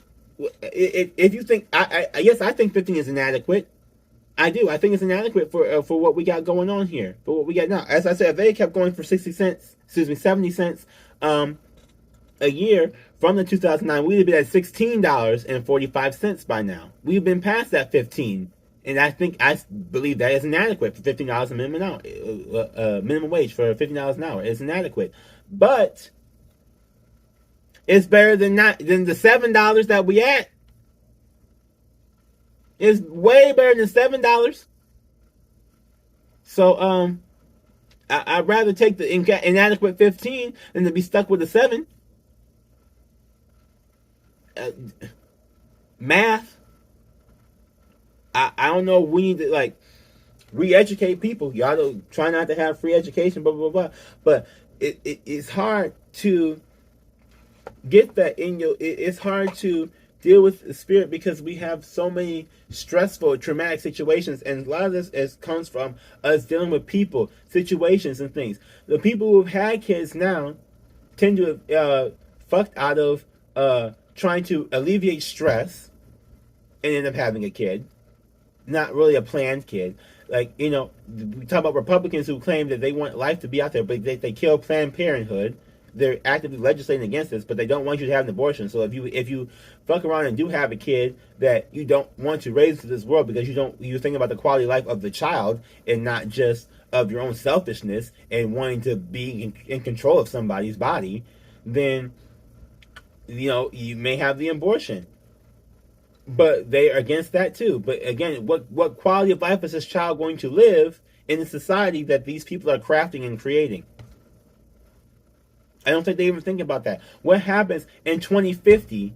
If you think, yes, I think 15 is inadequate. I do. I think it's inadequate for what we got going on here. For what we got now. As I said, if they kept going for 70 cents a year from the 2009, we'd have been at $16.45 by now. We've been past that 15, and I believe that is inadequate for $15 a minimum wage for $15 an hour is inadequate, but it's better than the $7 that we at. It's way better than $7. So I'd rather take the inadequate 15 than to be stuck with a 7. Math. I don't know. We need to like re-educate people. Y'all don't try not to have free education, blah blah blah. But it's hard to get that in your. It's hard to deal with the spirit because we have so many stressful, traumatic situations, and a lot of this comes from us dealing with people, situations, and things. The people who've had kids now tend to have fucked out of trying to alleviate stress and end up having a kid. Not really a planned kid. Like, we talk about Republicans who claim that they want life to be out there, but they kill Planned Parenthood. They're actively legislating against this, but they don't want you to have an abortion. So if you fuck around and do have a kid that you don't want to raise to this world because you think about the quality of life of the child and not just of your own selfishness and wanting to be in control of somebody's body, then you may have the abortion. But they are against that too. But again, what quality of life is this child going to live in the society that these people are crafting and creating? I don't think they even think about that. What happens in 2050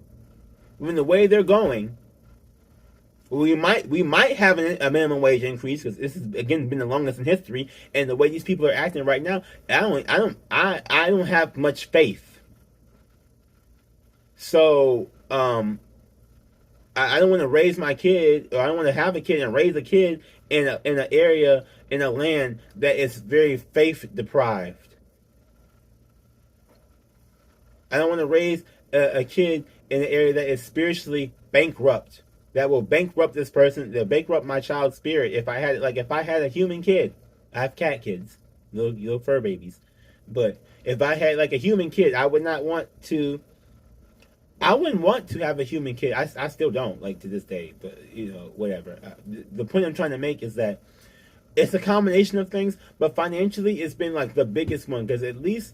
when the way they're going? We might have a minimum wage increase because this has again been the longest in history, and the way these people are acting right now, I don't have much faith. So I don't want to raise my kid, or I don't want to have a kid and raise a kid in an area, in a land that is very faith deprived. I don't want to raise a kid in an area that is spiritually bankrupt. That will bankrupt this person. That bankrupt my child's spirit. If I had a human kid, I have cat kids, little fur babies. But if I had like a human kid, I wouldn't want to have a human kid. I still don't, like, to this day. But whatever. The point I'm trying to make is that it's a combination of things. But financially, it's been like the biggest one because at least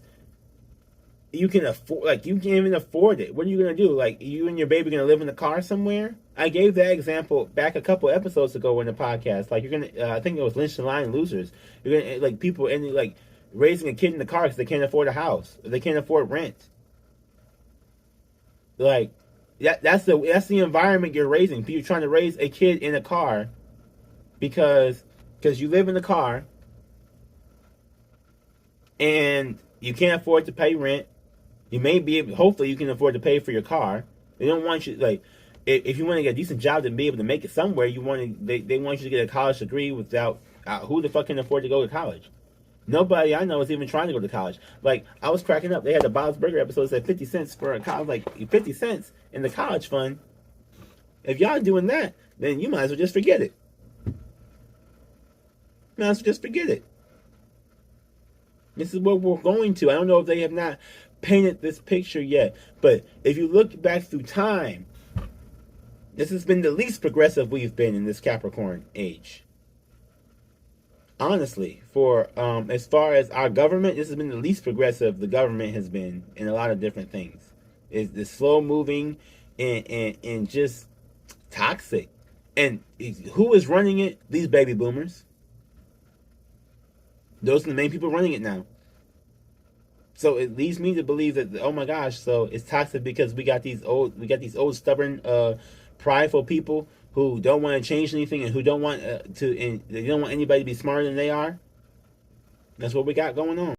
you can afford, like, you can't even afford it. What are you gonna do? Like, you and your baby gonna live in a car somewhere? I gave that example back a couple episodes ago in the podcast. Like, you're gonna, I think it was Lynch the Line Losers. You're gonna, like, people and like raising a kid in the car because they can't afford a house, they can't afford rent. Like, that's the environment you're raising. You're trying to raise a kid in a car because you live in the car and you can't afford to pay rent. You may be able, hopefully, you can afford to pay for your car. They don't want you, like, if you want to get a decent job to be able to make it somewhere, they want you to get a college degree without, who the fuck can afford to go to college? Nobody I know is even trying to go to college. Like, I was cracking up. They had the Bob's Burger episode that said 50 cents for a college, like 50 cents in the college fund. If y'all doing that, then you might as well just forget it. Might as well just forget it. This is what we're going to. I don't know if they have not painted this picture yet, but if you look back through time, this has been the least progressive we've been in this Capricorn age. Honestly, for as far as our government, this has been the least progressive the government has been in a lot of different things. It's slow moving and just toxic. And who is running it? These baby boomers. Those are the main people running it now. So it leads me to believe that, oh my gosh, so it's toxic because we got these old stubborn, prideful people who don't want to change anything and who don't want and they don't want anybody to be smarter than they are. That's what we got going on.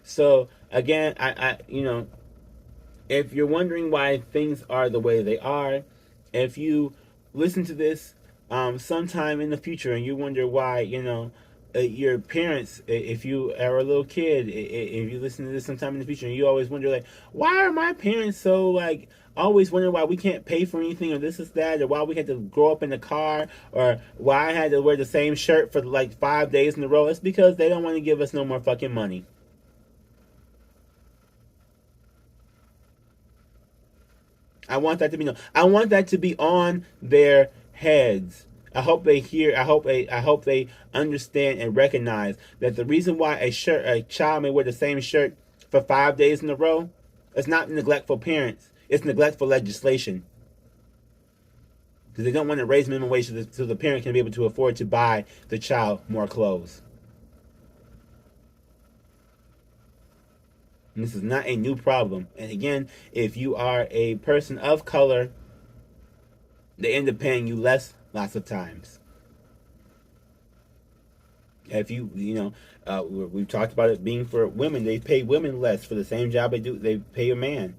So again, I you know, if you're wondering why things are the way they are, if you listen to this sometime in the future and you wonder why, your parents, if you are a little kid, if you listen to this sometime in the future and you always wonder, like, why are my parents so, like, always wonder why we can't pay for anything, or this is that, or why we had to grow up in the car, or why I had to wear the same shirt for like 5 days in a row. It's because they don't want to give us no more fucking money. I want that to be known. I want that to be on their heads. I hope they hear. I hope they understand and recognize that the reason why a child may wear the same shirt for 5 days in a row, it's not neglectful parents. It's neglectful legislation, because they don't want to raise minimum wage so the parent can be able to afford to buy the child more clothes. And this is not a new problem. And again, if you are a person of color, they end up paying you less lots of times. If we've talked about it being for women, they pay women less for the same job they pay a man.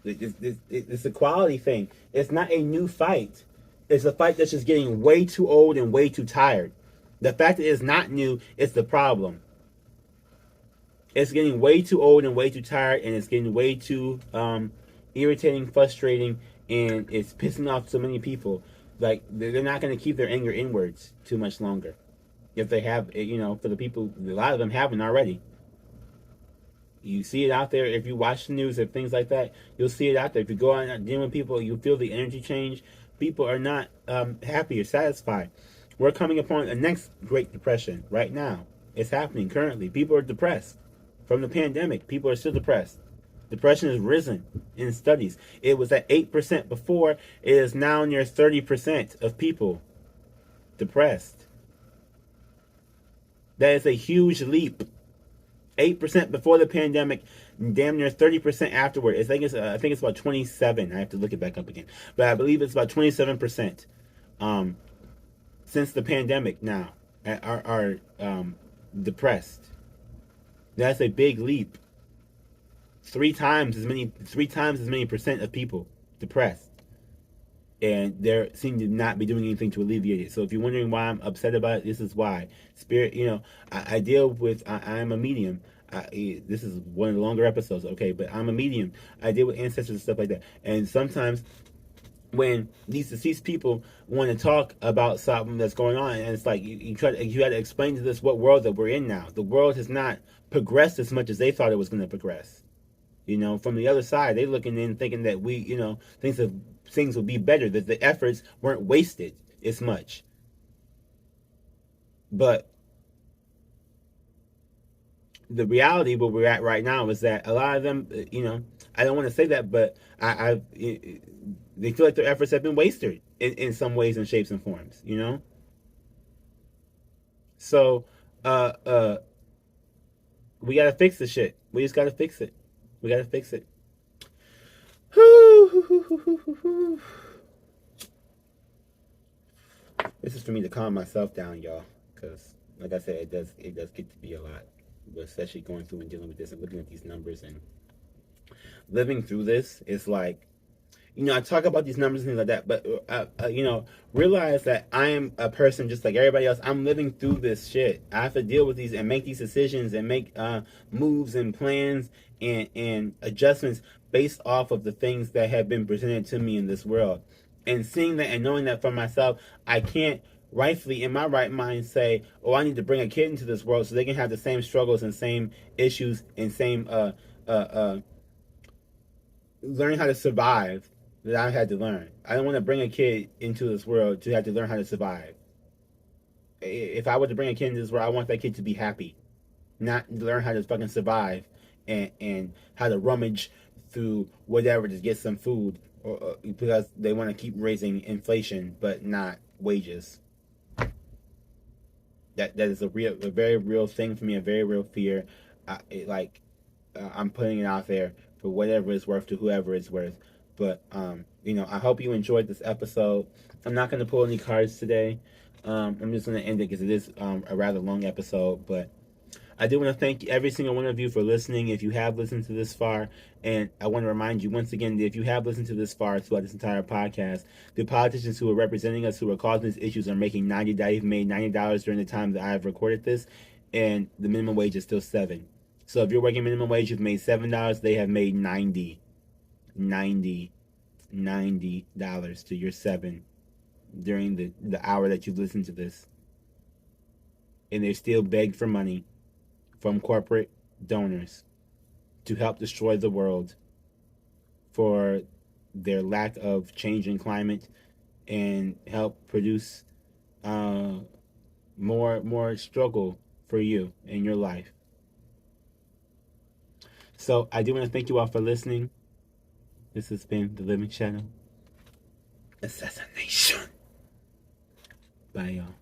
It's a quality thing. It's not a new fight. It's a fight that's just getting way too old and way too tired. The fact that it's not new is the problem. It's getting way too old and way too tired, and it's getting way too irritating, frustrating, and it's pissing off so many people. Like, they're not going to keep their anger inwards too much longer. If they have, for the people, a lot of them haven't already. You see it out there. If you watch the news or things like that, you'll see it out there. If you go out and deal with people, you feel the energy change. People are not happy or satisfied. We're coming upon the next Great Depression right now. It's happening currently. People are depressed. From the pandemic, people are still depressed. Depression has risen in studies. It was at 8% before. It is now near 30% of people depressed. That is a huge leap. 8% before the pandemic, damn near 30% afterward. I think it's about 27. I have to look it back up again, but I believe it's about 27% since the pandemic. Now are depressed. That's a big leap. Three times as many percent of people depressed, and they seem to not be doing anything to alleviate it. So if you're wondering why I'm upset about it, this is why. Spirit, I deal with. I am a medium. This is one of the longer episodes, okay? But I'm a medium. I deal with ancestors and stuff like that. And sometimes when these deceased people want to talk about something that's going on, and it's like you got to explain to this what world that we're in now. The world has not progressed as much as they thought it was going to progress. From the other side, they looking in thinking that things will be better, that the efforts weren't wasted as much. But the reality where we're at right now is that a lot of them, I don't want to say that, but they feel like their efforts have been wasted in some ways and shapes and forms. So we gotta fix the shit. We just gotta fix it. We gotta fix it. This is for me to calm myself down, y'all, because like I said, it does get to be a lot, but especially going through and dealing with this and looking at these numbers and living through this. It's like, I talk about these numbers and things like that, but realize that I am a person just like everybody else. I'm living through this shit. I have to deal with these and make these decisions and make moves and plans and adjustments based off of the things that have been presented to me in this world. And seeing that and knowing that for myself, I can't rightfully in my right mind say, oh, I need to bring a kid into this world so they can have the same struggles and same issues and same learn how to survive that I had to learn. I don't want to bring a kid into this world to have to learn how to survive. If I were to bring a kid into this world, I want that kid to be happy, not learn how to fucking survive and how to rummage through whatever to get some food, or because they want to keep raising inflation but not wages. That is a very real thing for me, a very real fear. I'm putting it out there for whatever it's worth to whoever it's worth. But I hope you enjoyed this episode. I'm not going to pull any cards today. I'm just going to end it because it is a rather long episode. But I do want to thank every single one of you for listening. If you have listened to this far, and I want to remind you once again that if you have listened to this far throughout this entire podcast, the politicians who are representing us, who are causing these issues, are making they've made $90 during the time that I have recorded this, and the minimum wage is still $7. So if you're working minimum wage, you've made $7. They have made 90 $90 to your 7 during the hour that you've listened to this, and they still beg for money from corporate donors to help destroy the world for their lack of change in climate and help produce more struggle for you in your life. So I do want to thank you all for listening. This has been the Living Shadow Assassination. Bye, y'all.